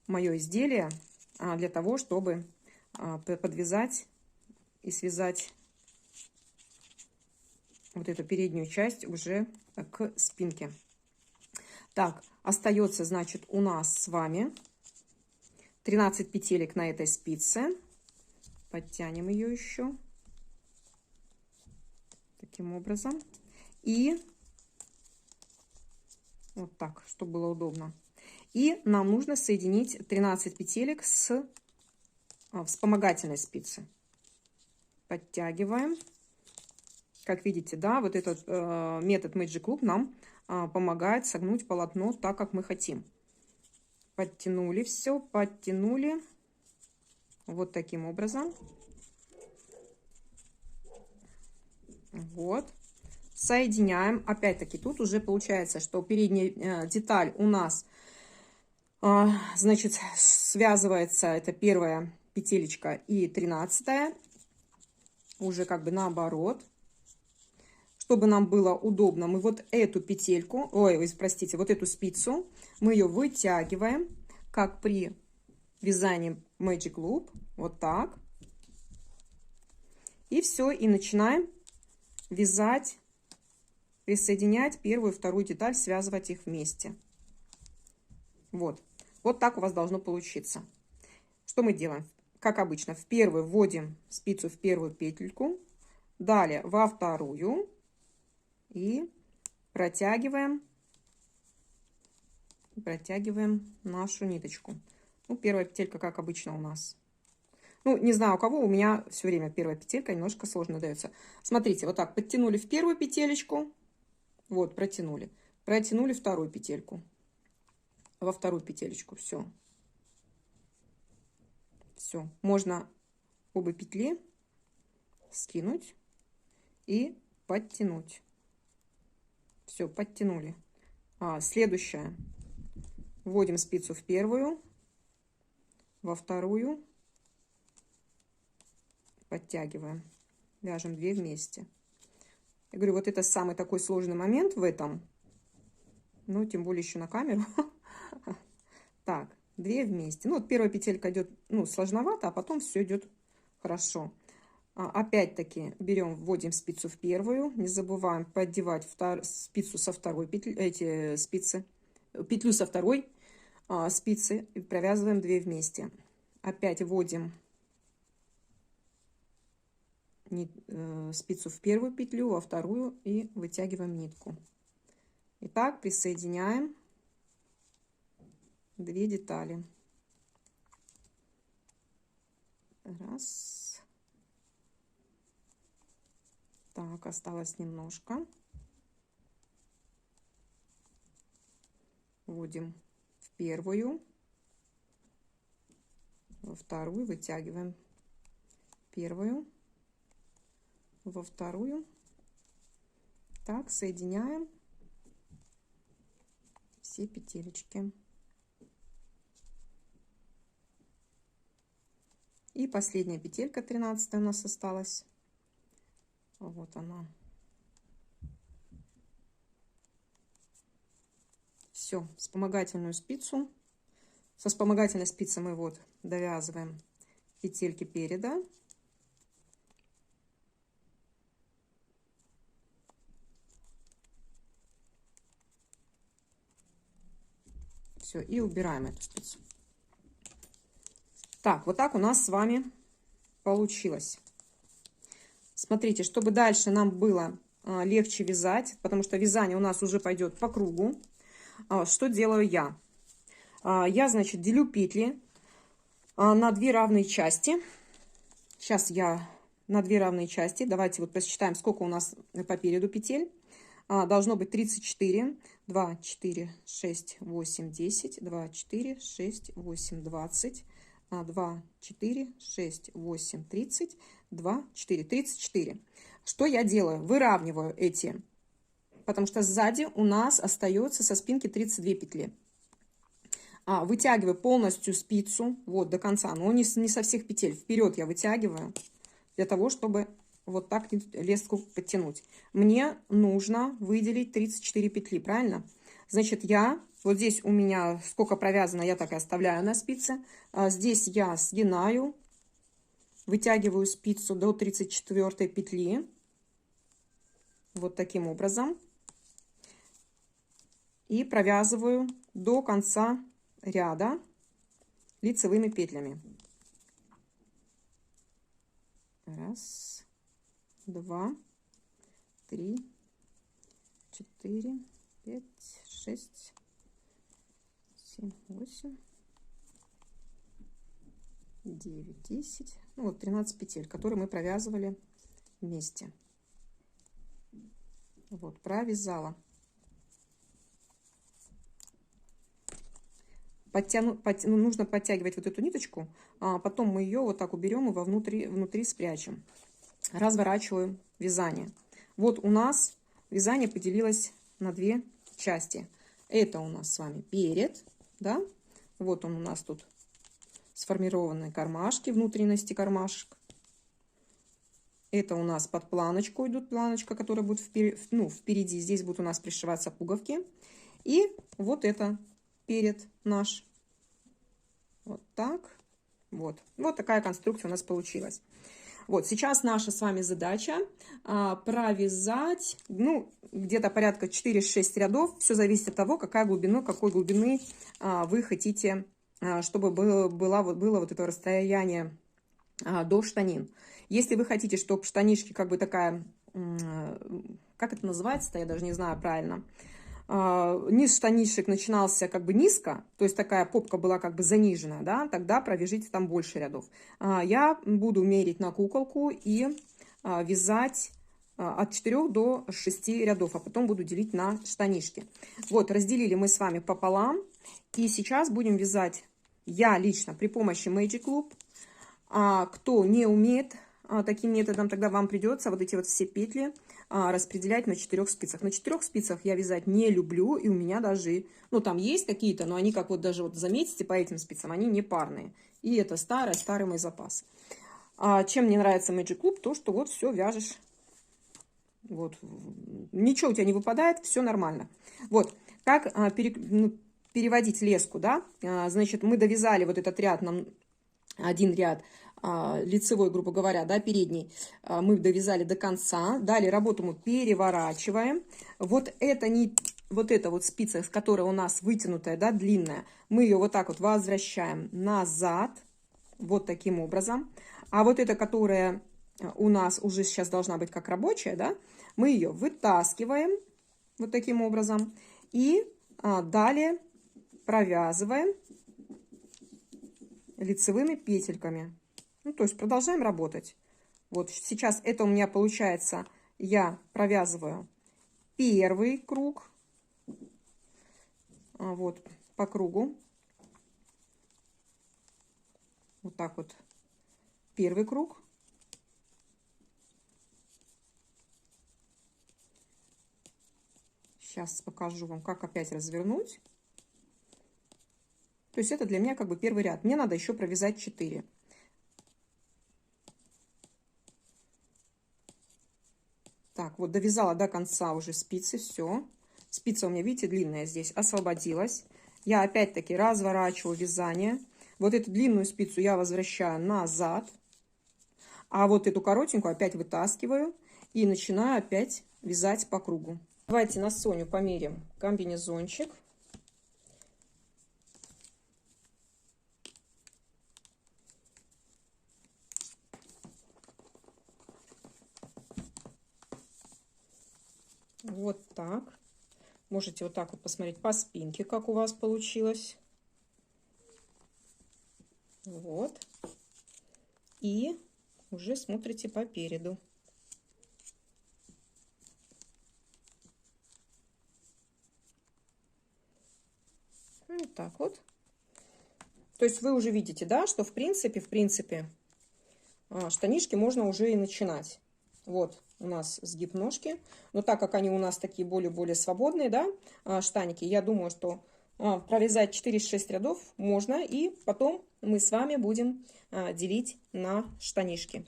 мое изделие для того, чтобы подвязать и связать вот эту переднюю часть уже к спинке. Так, остается, значит, у нас с вами 13 петелек на этой спице. Подтянем ее еще таким образом. И вот так, чтобы было удобно. И нам нужно соединить 13 петелек с вспомогательной спицы. Подтягиваем. Как видите, да, вот этот метод Magic Loop нам помогает согнуть полотно так, как мы хотим. Подтянули все, подтянули. Вот таким образом. Вот. Соединяем. Опять-таки, тут уже получается, что передняя деталь у нас, значит, связывается, это первая петелечка и 13-я. Уже как бы наоборот. Чтобы нам было удобно, мы вот эту петельку, ой, простите, вот эту спицу, мы ее вытягиваем, как при вязании Magic Loop, вот так. И все, и начинаем вязать, присоединять первую и вторую деталь, связывать их вместе. Вот, вот так у вас должно получиться. Что мы делаем? Как обычно, в первую вводим спицу в первую петельку, далее во вторую. И протягиваем нашу ниточку. Ну, первая петелька, как обычно у нас. Ну, не знаю, у кого, у меня все время первая петелька немножко сложно дается. Смотрите, вот так, подтянули в первую петелечку. Вот, протянули. Протянули вторую петельку. Во вторую петелечку. Все. Все. Можно обе петли скинуть и подтянуть. Все, подтянули. Следующее. Вводим спицу в первую, во вторую, подтягиваем, вяжем 2 вместе. Я говорю, вот это самый такой сложный момент в этом, ну, тем более еще на камеру. Так, 2 вместе. Ну, вот первая петелька идет, ну, сложновато, а потом все идет хорошо. Опять-таки берем, вводим спицу в первую, не забываем поддевать спицу со второй петли, эти спицы, петлю со второй спицы и провязываем 2 вместе. Опять вводим спицу в первую петлю, во вторую и вытягиваем нитку. Итак, присоединяем 2 детали. Раз. Так, осталось немножко. Вводим в первую, во вторую, вытягиваем первую, во вторую. Так, соединяем все петелечки. И последняя петелька, 13-я у нас осталась. Вот она. Все, вспомогательную спицу. Со вспомогательной спицы мы вот довязываем петельки переда. Все, и убираем эту спицу. Так, вот так у нас с вами получилось. Смотрите, чтобы дальше нам было легче вязать, потому что вязание у нас уже пойдет по кругу. Что делаю я? Я, значит, делю петли на 2 равные части. Сейчас я на 2 равные части. Давайте вот посчитаем, сколько у нас по переду петель. Должно быть 34. 2, 4, 6, 8, 10. 2, 4, 6, 8, 20. 2, 4, 6, 8, 30. 2, 4, 34. Что я делаю? Выравниваю эти, потому что сзади у нас остается со спинки 32 петли. Вытягиваю полностью спицу вот до конца, но не со всех петель. Вперед я вытягиваю для того, чтобы вот так леску подтянуть. Мне нужно выделить 34 петли, правильно? Значит, я вот здесь у меня сколько провязано, я так и оставляю на спице. Здесь я сгинаю, вытягиваю спицу до 34 петли. Вот таким образом. И провязываю до конца ряда лицевыми петлями. Раз, 2, 3, 4, 5, 6, 7, 8, 9, 10. Ну вот 13 петель, которые мы провязывали вместе. Вот, провязала. Нужно подтягивать вот эту ниточку, а потом мы ее вот так уберем и внутри спрячем. Разворачиваю вязание. Вот у нас вязание поделилось на 2 части. Это у нас с вами перед, да? Вот он у нас тут сформированные кармашки, внутренности кармашек. Это у нас под планочку идут, планочка, которая будет впереди. Здесь будут у нас пришиваться пуговки. И вот это перед наш. Вот так. Вот. Вот такая конструкция у нас получилась. Вот, сейчас наша с вами задача провязать, ну, где-то порядка 4-6 рядов. Все зависит от того, какой глубины вы хотите, чтобы было вот это расстояние до штанин. Если вы хотите, чтобы штанишки как бы такая, как это называется-то, я даже не знаю правильно, низ штанишек начинался как бы низко, то есть такая попка была как бы занижена, да, тогда провяжите там больше рядов. Я буду мерить на куколку и вязать от 4 до 6 рядов, а потом буду делить на штанишки. Вот, разделили мы с вами пополам, и сейчас будем вязать я лично при помощи Magic Loop. Кто не умеет таким методом, тогда вам придется вот эти вот все петли распределять на 4 спицах. На 4 спицах я вязать не люблю, и у меня даже, ну, там есть какие-то, но они, как вот даже вот заметите по этим спицам, они не парные. И это старый мой запас. Чем мне нравится Magic Loop, то, что вот все вяжешь, вот, ничего у тебя не выпадает, все нормально. Вот, как переводить леску, да, значит, мы довязали вот этот ряд, нам один ряд лицевой, грубо говоря, да, передний, мы довязали до конца. Далее работу мы переворачиваем. Вот эта вот спица, с которой у нас вытянутая, да, длинная, мы ее вот так вот возвращаем назад, вот таким образом. А вот эта, которая у нас уже сейчас должна быть как рабочая, да, мы ее вытаскиваем вот таким образом и далее провязываем лицевыми петельками. Ну, то есть продолжаем работать. Вот сейчас это у меня получается, я провязываю первый круг, вот по кругу, вот так вот первый круг. Сейчас покажу вам, как опять развернуть. То есть это для меня как бы первый ряд. Мне надо еще провязать 4. Так, вот довязала до конца уже спицы, все. Спица у меня, видите, длинная здесь, освободилась. Я опять-таки разворачиваю вязание. Вот эту длинную спицу я возвращаю назад. А вот эту коротенькую опять вытаскиваю и начинаю опять вязать по кругу. Давайте на Соню померим комбинезончик. Вот так. Можете вот так вот посмотреть по спинке, как у вас получилось. Вот. И уже смотрите по переду. Вот так вот. То есть вы уже видите, да, что в принципе, штанишки можно уже и начинать. Вот у нас сгиб ножки. Но так как они у нас такие более свободные, да, штаники, я думаю, что провязать 4-6 рядов можно. И потом мы с вами будем делить на штанишки.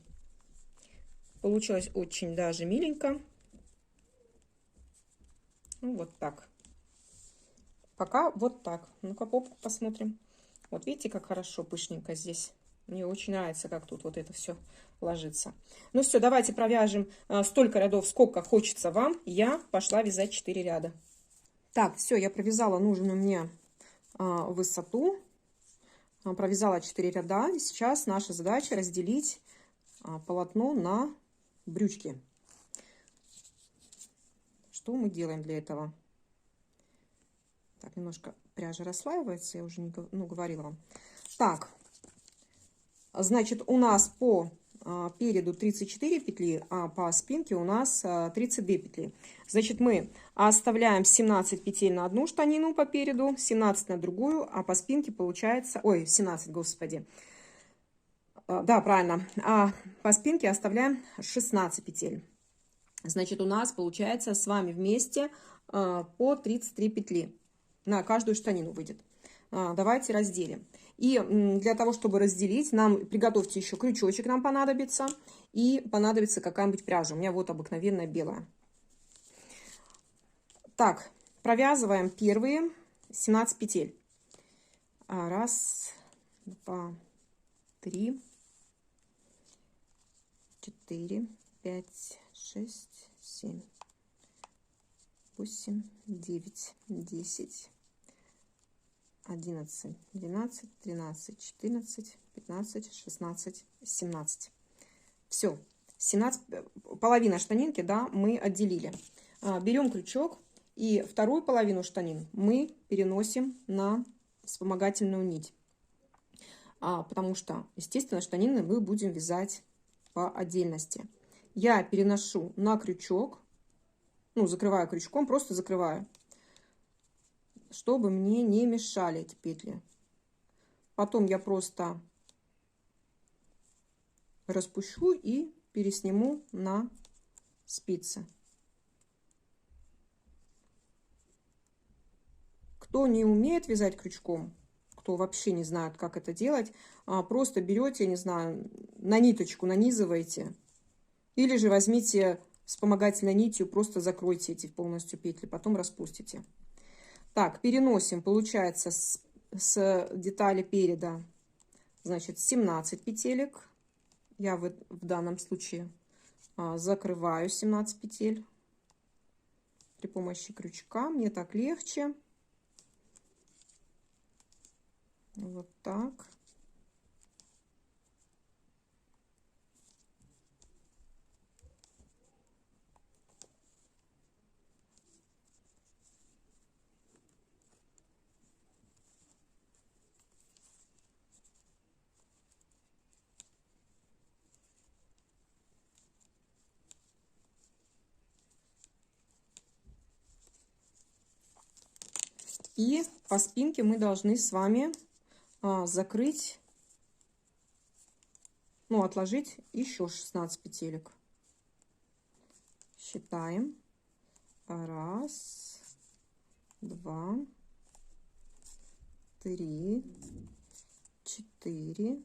Получилось очень даже миленько. Ну, вот так. Пока вот так. Ну-ка попку посмотрим. Вот видите, как хорошо, пышненько здесь. Мне очень нравится, как тут вот это все ложится. Ну все, давайте провяжем столько рядов, сколько хочется вам. Я пошла вязать 4 ряда. Так, все, я провязала нужную мне высоту. Провязала 4 ряда. И сейчас наша задача разделить полотно на брючки. Что мы делаем для этого? Так, немножко пряжа расслаивается, я уже не говорила вам. Так, значит, у нас по переду 34 петли, а по спинке у нас 32 петли. Значит, мы оставляем 17 петель на одну штанину по переду, 17 на другую, а по спинке получается... Ой, 17, господи. Да, правильно. А по спинке оставляем 16 петель. Значит, у нас получается с вами вместе по 33 петли. На каждую штанину выйдет. Давайте разделим. И для того, чтобы разделить, нам приготовьте еще крючочек, нам понадобится. И понадобится какая-нибудь пряжа. У меня вот обыкновенная белая. Так, провязываем первые 17 петель. Раз, два, три, 4, 5, 6, 7, 8, 9, 10, 11, 12, 13, 14, 15, 16, 17. Все, 17, половина штанинки, да, мы отделили. Берем крючок и вторую половину штанин мы переносим на вспомогательную нить. Потому что, естественно, штанины мы будем вязать по отдельности. Я переношу на крючок, ну, закрываю крючком, просто закрываю, чтобы мне не мешали эти петли. Потом я просто распущу и пересниму на спицы. Кто не умеет вязать крючком, кто вообще не знает, как это делать, просто берете, не знаю, на ниточку нанизываете, или же возьмите вспомогательной нитью, просто закройте эти полностью петли, потом распустите. Так, переносим, получается, с детали переда, значит, 17 петелек я в данном случае закрываю 17 петель при помощи крючка. Мне так легче. Вот так. И по спинке мы должны с вами закрыть, ну, отложить еще 16 петелек. Считаем. 1, 2, 3, 4,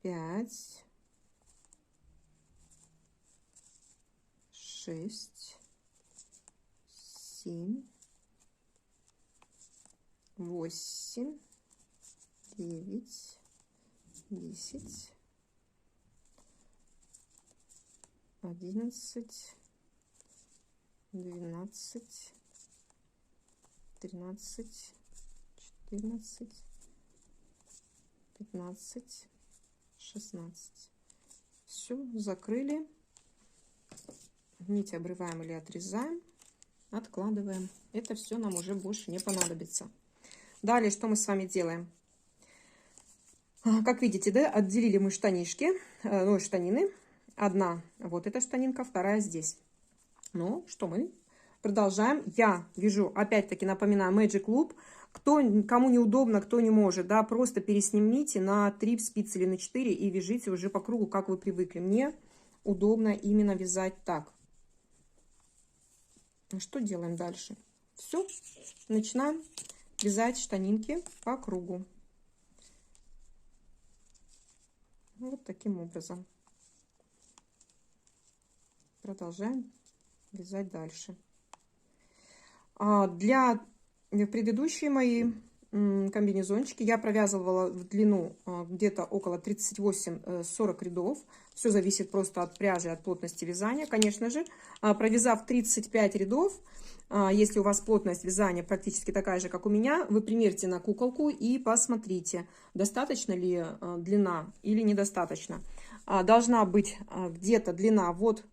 5, 6, 7, 8, 9, 10, 11, 12, 13, 14, 15, 16. Все, закрыли. Нить обрываем или отрезаем, откладываем. Это все нам уже больше не понадобится. Далее, что мы с вами делаем? Как видите, да, отделили мы штанишки, ну, штанины. Одна вот эта штанинка, вторая здесь. Ну, что мы продолжаем. Я вяжу, опять-таки напоминаю, Magic Loop. Кому неудобно, кто не может, да, просто переснимите на 3 спицы или на 4 и вяжите уже по кругу, как вы привыкли. Мне удобно именно вязать так. Что делаем дальше? Все, начинаем вязать штанинки по кругу. Вот таким образом. Продолжаем вязать дальше. Для предыдущие мои комбинезончики я провязывала в длину где-то около 38-40 рядов. Все зависит просто от пряжи, от плотности вязания. Конечно же, провязав 35 рядов, если у вас плотность вязания практически такая же, как у меня, вы примерьте на куколку и посмотрите, достаточно ли длина или недостаточно. Должна быть где-то длина вот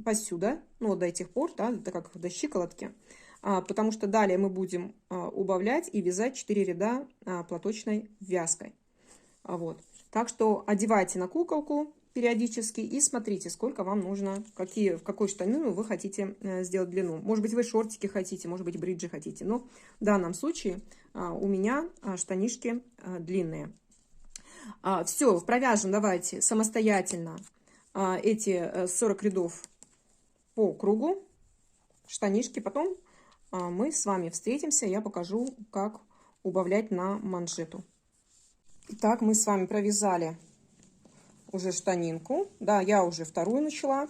посюда, ну вот до этих пор, да, это как до щиколотки. Потому что далее мы будем убавлять и вязать 4 ряда платочной вязкой. Вот. Так что одевайте на куколку периодически и смотрите, сколько вам нужно, в какой штанину вы хотите сделать длину. Может быть, вы шортики хотите, может быть, бриджи хотите. Но в данном случае у меня штанишки длинные. Все, провяжем давайте самостоятельно эти 40 рядов по кругу штанишки. Потом мы с вами встретимся, я покажу, как убавлять на манжету. Итак, мы с вами провязали уже штанинку. Да, я уже вторую начала.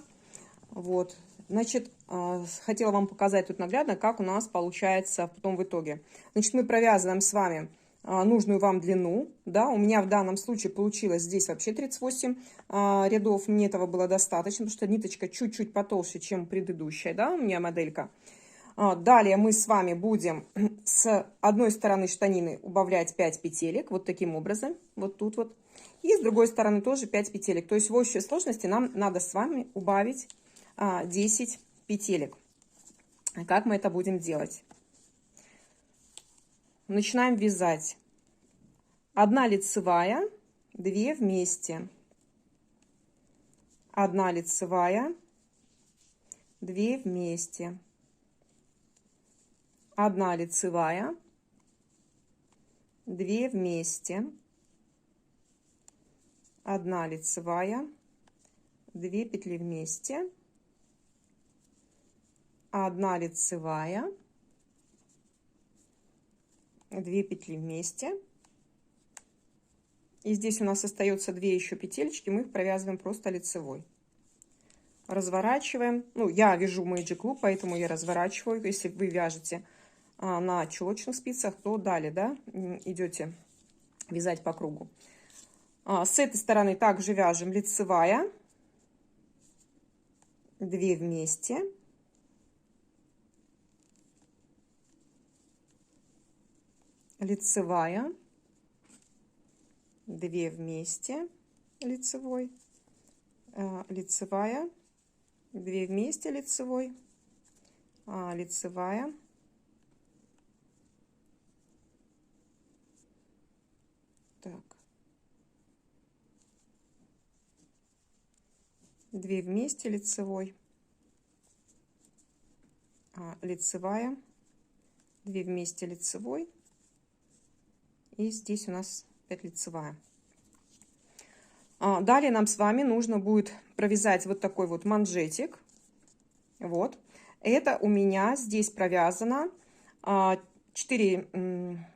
Вот, значит, хотела вам показать тут наглядно, как у нас получается потом в итоге. Значит, мы провязываем с вами нужную вам длину. Да, у меня в данном случае получилось здесь вообще 38 рядов. Мне этого было достаточно, потому что ниточка чуть-чуть потолще, чем предыдущая, да, у меня моделька. Далее мы с вами будем с одной стороны штанины убавлять 5 петелек, вот таким образом, вот тут вот. И с другой стороны тоже 5 петелек. То есть в общей сложности нам надо с вами убавить 10 петелек. Как мы это будем делать? Начинаем вязать. 1 лицевая, 2 вместе. 1 лицевая, 2 вместе. 1 лицевая, 2 вместе, 1 лицевая, 2 петли вместе, 1 лицевая, 2 петли вместе. И здесь у нас остается 2 еще петелечки, мы их провязываем просто лицевой. Разворачиваем. Ну, я вяжу Magic Loop, поэтому я разворачиваю. Если вы вяжете на чулочных спицах, то далее, да, идете вязать по кругу. С этой стороны также вяжем лицевая, 2 вместе, лицевая, 2 вместе, лицевой, лицевая, 2 вместе, лицевой, лицевая, так, 2 вместе, лицевой, лицевая, 2 вместе, лицевой, и здесь у нас опять лицевая. Далее нам с вами нужно будет провязать вот такой вот манжетик. Вот. Это у меня здесь провязано 4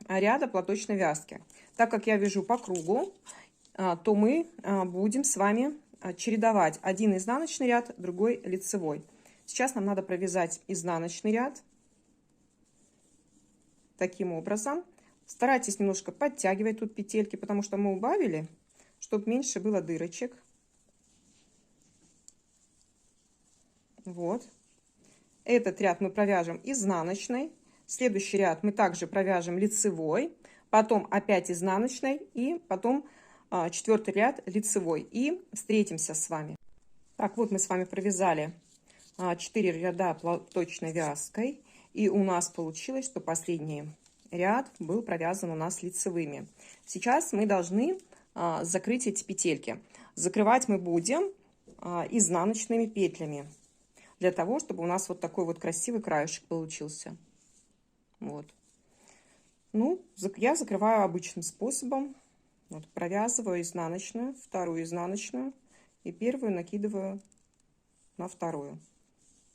ряда платочной вязки. Так как я вяжу по кругу, то мы будем с вами чередовать один изнаночный ряд, другой лицевой. Сейчас нам надо провязать изнаночный ряд. Таким образом. Старайтесь немножко подтягивать тут петельки, потому что мы убавили, чтобы меньше было дырочек. Вот. Этот ряд мы провяжем изнаночной. Следующий ряд мы также провяжем лицевой. Потом опять изнаночной. И потом 4-й ряд лицевой. И встретимся с вами. Так, вот мы с вами провязали 4 ряда платочной вязкой. И у нас получилось, что последний ряд был провязан у нас лицевыми. Сейчас мы должны закрыть эти петельки. Закрывать мы будем изнаночными петлями, для того, чтобы у нас вот такой вот красивый краешек получился. Вот. Ну, я закрываю обычным способом. Вот, провязываю изнаночную, вторую изнаночную и первую накидываю на вторую.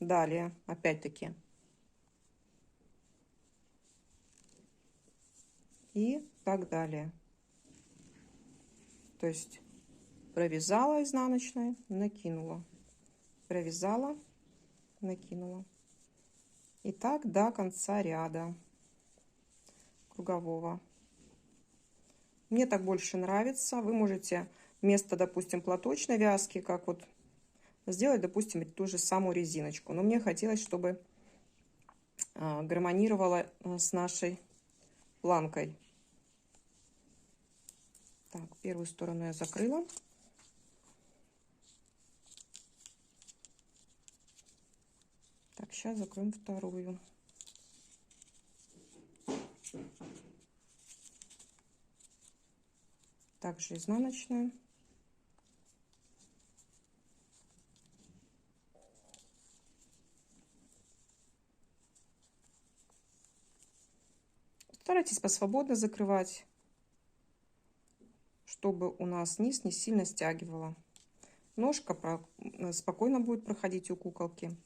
Далее, опять-таки. И так далее. То есть провязала изнаночной, накинула, провязала, накинула. И так до конца ряда кругового. Мне так больше нравится. Вы можете вместо, допустим, платочной вязки, как вот сделать, допустим, ту же самую резиночку. Но мне хотелось, чтобы гармонировала с нашей планкой. Так, первую сторону я закрыла. Так, сейчас закроем вторую. Также изнаночную. Старайтесь посвободно закрывать, чтобы у нас низ не сильно стягивала. Ножка спокойно будет проходить у куколки,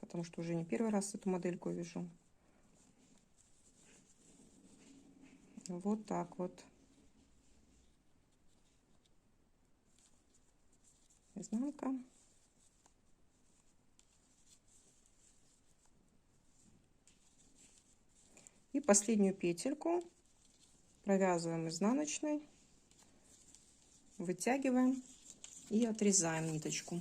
потому что уже не первый раз эту модельку вяжу. Вот так вот. Изнанка. И последнюю петельку провязываем изнаночной, вытягиваем и отрезаем ниточку.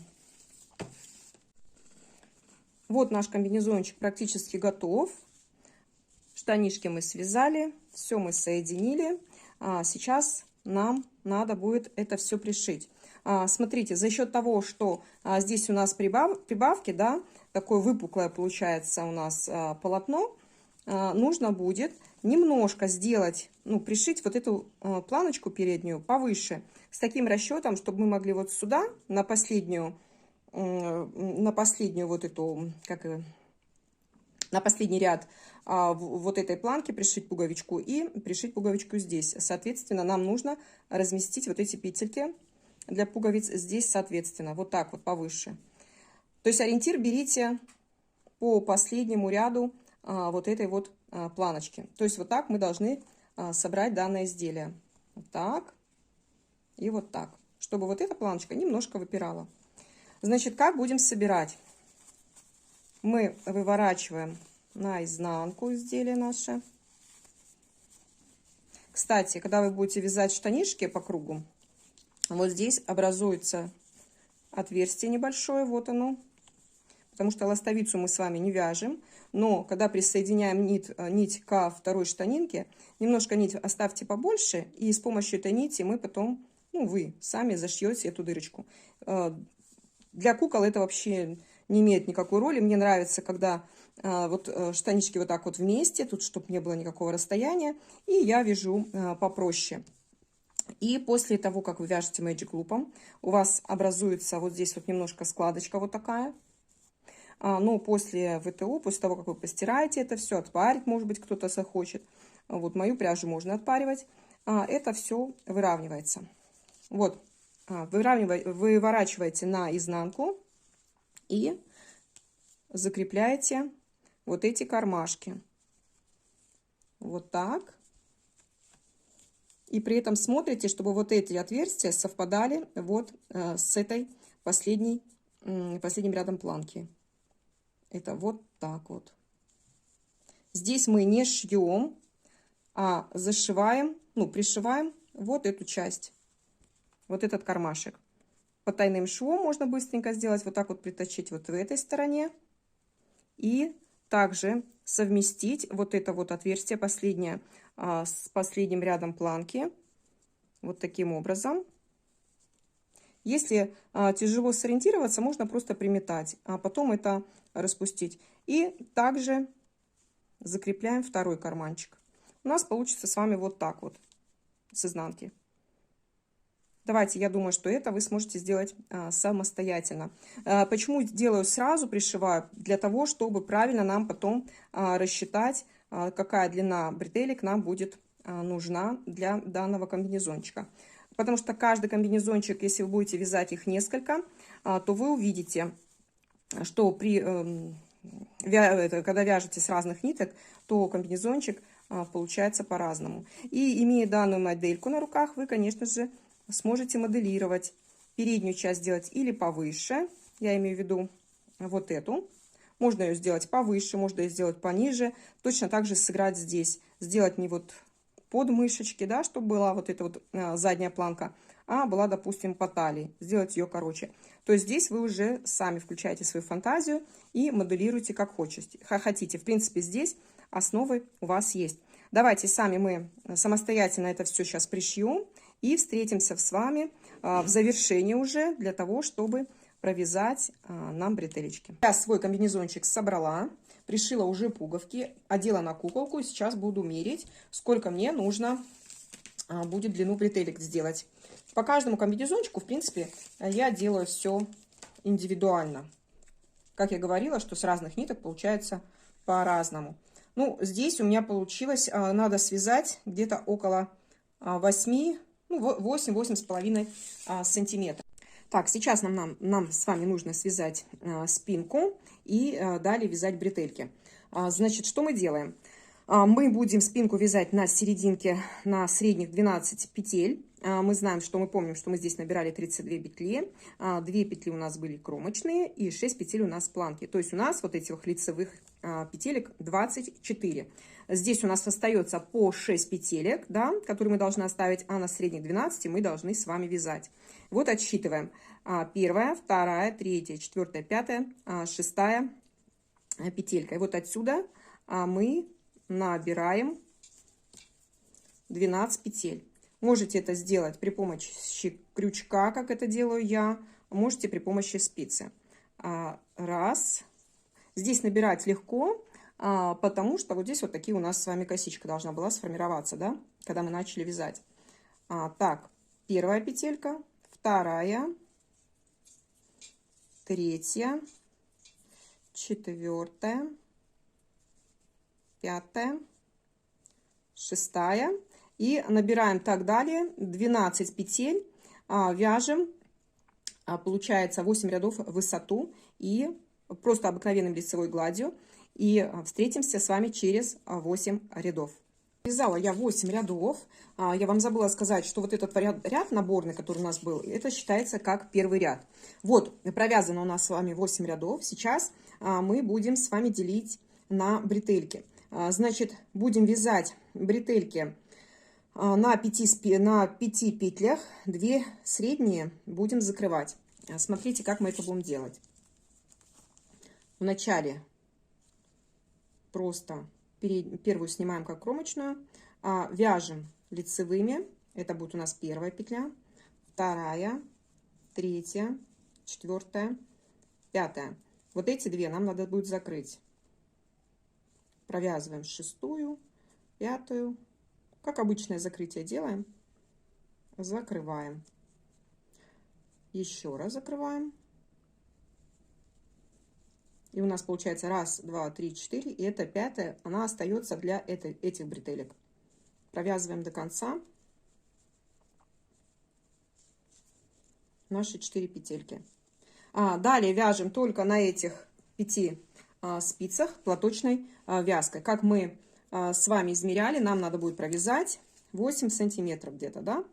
Вот наш комбинезончик практически готов. Штанишки мы связали, все мы соединили. Сейчас нам надо будет это все пришить. Смотрите, за счет того, что здесь у нас прибавки, да, такое выпуклое получается у нас полотно, нужно будет немножко сделать, ну, пришить вот эту планочку переднюю повыше, с таким расчетом, чтобы мы могли вот сюда, на последнюю вот эту, на последний ряд вот этой планки пришить пуговичку и пришить пуговичку здесь. Соответственно, нам нужно разместить вот эти петельки для пуговиц здесь, соответственно, вот так вот повыше. То есть ориентир берите по последнему ряду вот этой вот планочки. То есть вот так мы должны собрать данное изделие. Вот так и вот так, чтобы вот эта планочка немножко выпирала. Значит, как будем собирать? Мы выворачиваем наизнанку изделие наше. Кстати, когда вы будете вязать штанишки по кругу, вот здесь образуется отверстие небольшое, вот оно, потому что ластовицу мы с вами не вяжем, но когда присоединяем нить ко второй штанинке, немножко нить оставьте побольше, и с помощью этой нити мы потом, ну, вы сами зашьете эту дырочку. Для кукол это вообще не имеет никакой роли. Мне нравится, когда вот штанишки вот так вот вместе, тут чтобы не было никакого расстояния, и я вяжу попроще. И после того, как вы вяжете Magic Loop'ом, у вас образуется вот здесь вот немножко складочка вот такая. Но после ВТО, после того, как вы постираете это все, отпарить, может быть, кто-то захочет. Вот мою пряжу можно отпаривать. Это все выравнивается. Вот, выворачиваете на изнанку и закрепляете вот эти кармашки. Вот так. И при этом смотрите, чтобы вот эти отверстия совпадали вот с этой последним рядом планки. Это вот так вот. Здесь мы не шьем, а зашиваем, ну, пришиваем вот эту часть, вот этот кармашек. Потайным швом можно быстренько сделать, вот так вот приточить вот в этой стороне. И также совместить вот это вот отверстие последнее с последним рядом планки. Вот таким образом. Если тяжело сориентироваться, можно просто приметать, а потом это распустить. И также закрепляем второй карманчик. У нас получится с вами вот так вот с изнанки. Давайте, я думаю, что это вы сможете сделать самостоятельно. Почему делаю сразу, пришиваю? Для того, чтобы правильно нам потом рассчитать, какая длина бретелек нам будет нужна для данного комбинезончика. Потому что каждый комбинезончик, если вы будете вязать их несколько, то вы увидите, что когда вяжете с разных ниток, то комбинезончик получается по-разному. И имея данную модельку на руках, вы, конечно же, сможете моделировать переднюю часть сделать или повыше, я имею в виду вот эту. Можно ее сделать повыше, можно ее сделать пониже. Точно так же сыграть здесь. Сделать не вот под мышечки, да, чтобы была вот эта вот задняя планка, а была, допустим, по талии. Сделать ее короче. То есть здесь вы уже сами включаете свою фантазию и моделируете как хотите. В принципе, здесь основы у вас есть. Давайте сами мы самостоятельно это все сейчас пришьем. И встретимся с вами в завершении уже для того, чтобы провязать нам бретелечки. Я свой комбинезончик собрала, пришила уже пуговки, одела на куколку. И сейчас буду мерить, сколько мне нужно будет длину бретелек сделать. По каждому комбинезончику, в принципе, я делаю все индивидуально. Как я говорила, что с разных ниток получается по-разному. Ну, здесь у меня получилось, надо связать где-то около 8-8,5 сантиметров. Так, сейчас нам с вами нужно связать спинку и далее вязать бретельки. Значит, что мы делаем? Мы будем спинку вязать на серединке, на средних 12 петель. Мы знаем, что мы помним, что мы здесь набирали 32 петли. 2 петли у нас были кромочные и 6 петель у нас планки. То есть у нас вот этих лицевых петелек 24. Здесь у нас остается по 6 петелек, да, которые мы должны оставить, а на средних 12 мы должны с вами вязать. Вот отсчитываем. 1, 2, 3, 4, 5, 6 петелька. И вот отсюда мы набираем 12 петель. Можете это сделать при помощи крючка, как это делаю я. Можете при помощи спицы. Раз. Здесь набирать легко, потому что вот здесь вот такие у нас с вами косичка должна была сформироваться, да, когда мы начали вязать. Так, первая петелька, вторая, третья, четвертая, пятая, шестая. И набираем так далее 12 петель, вяжем, получается 8 рядов в высоту и просто обыкновенной лицевой гладью. И встретимся с вами через 8 рядов. Вязала я 8 рядов. Я вам забыла сказать, что вот этот ряд наборный, который у нас был, это считается как первый ряд. Вот, провязано у нас с вами 8 рядов. Сейчас мы будем с вами делить на бретельки. Значит, будем вязать бретельки на 5 петлях 2 средние будем закрывать. Смотрите, как мы это будем делать. Вначале просто первую снимаем как кромочную, вяжем лицевыми. Это будет у нас первая петля, вторая, третья, четвертая, пятая. Вот эти две нам надо будет закрыть. Провязываем шестую, пятую. Как обычное закрытие делаем. Закрываем. Еще раз закрываем. И у нас получается 1, 2, 3, 4. И эта пятая, она остается для этих бретелек. Провязываем до конца наши 4 петельки. Далее вяжем только на этих 5 спицах платочной вязкой. Как мы с вами измеряли, нам надо будет провязать 8 сантиметров где-то, да?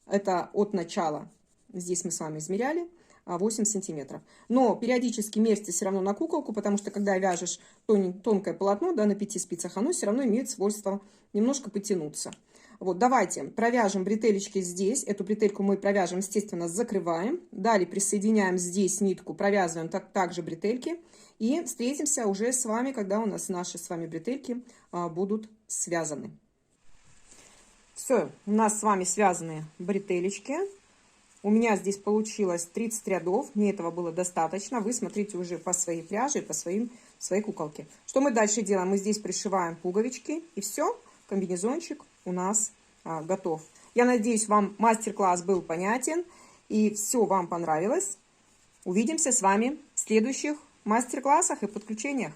Это от начала. Здесь мы с вами измеряли 8 сантиметров. Но периодически мерьте все равно на куколку, потому что когда вяжешь тонкое полотно, да, на 5 спицах, оно все равно имеет свойство немножко потянуться. Вот, давайте провяжем бретелечки здесь. Эту бретельку мы провяжем, естественно, закрываем. Далее присоединяем здесь нитку, провязываем также бретельки. И встретимся уже с вами, когда у нас наши с вами бретельки будут связаны. Все, у нас с вами связаны бретелечки. У меня здесь получилось 30 рядов. Мне этого было достаточно. Вы смотрите уже по своей пряже, по своей куколке. Что мы дальше делаем? Мы здесь пришиваем пуговички. И все, комбинезончик у нас готов. Я надеюсь, вам мастер-класс был понятен. И все вам понравилось. Увидимся с вами в следующих мастер-классах и подключениях.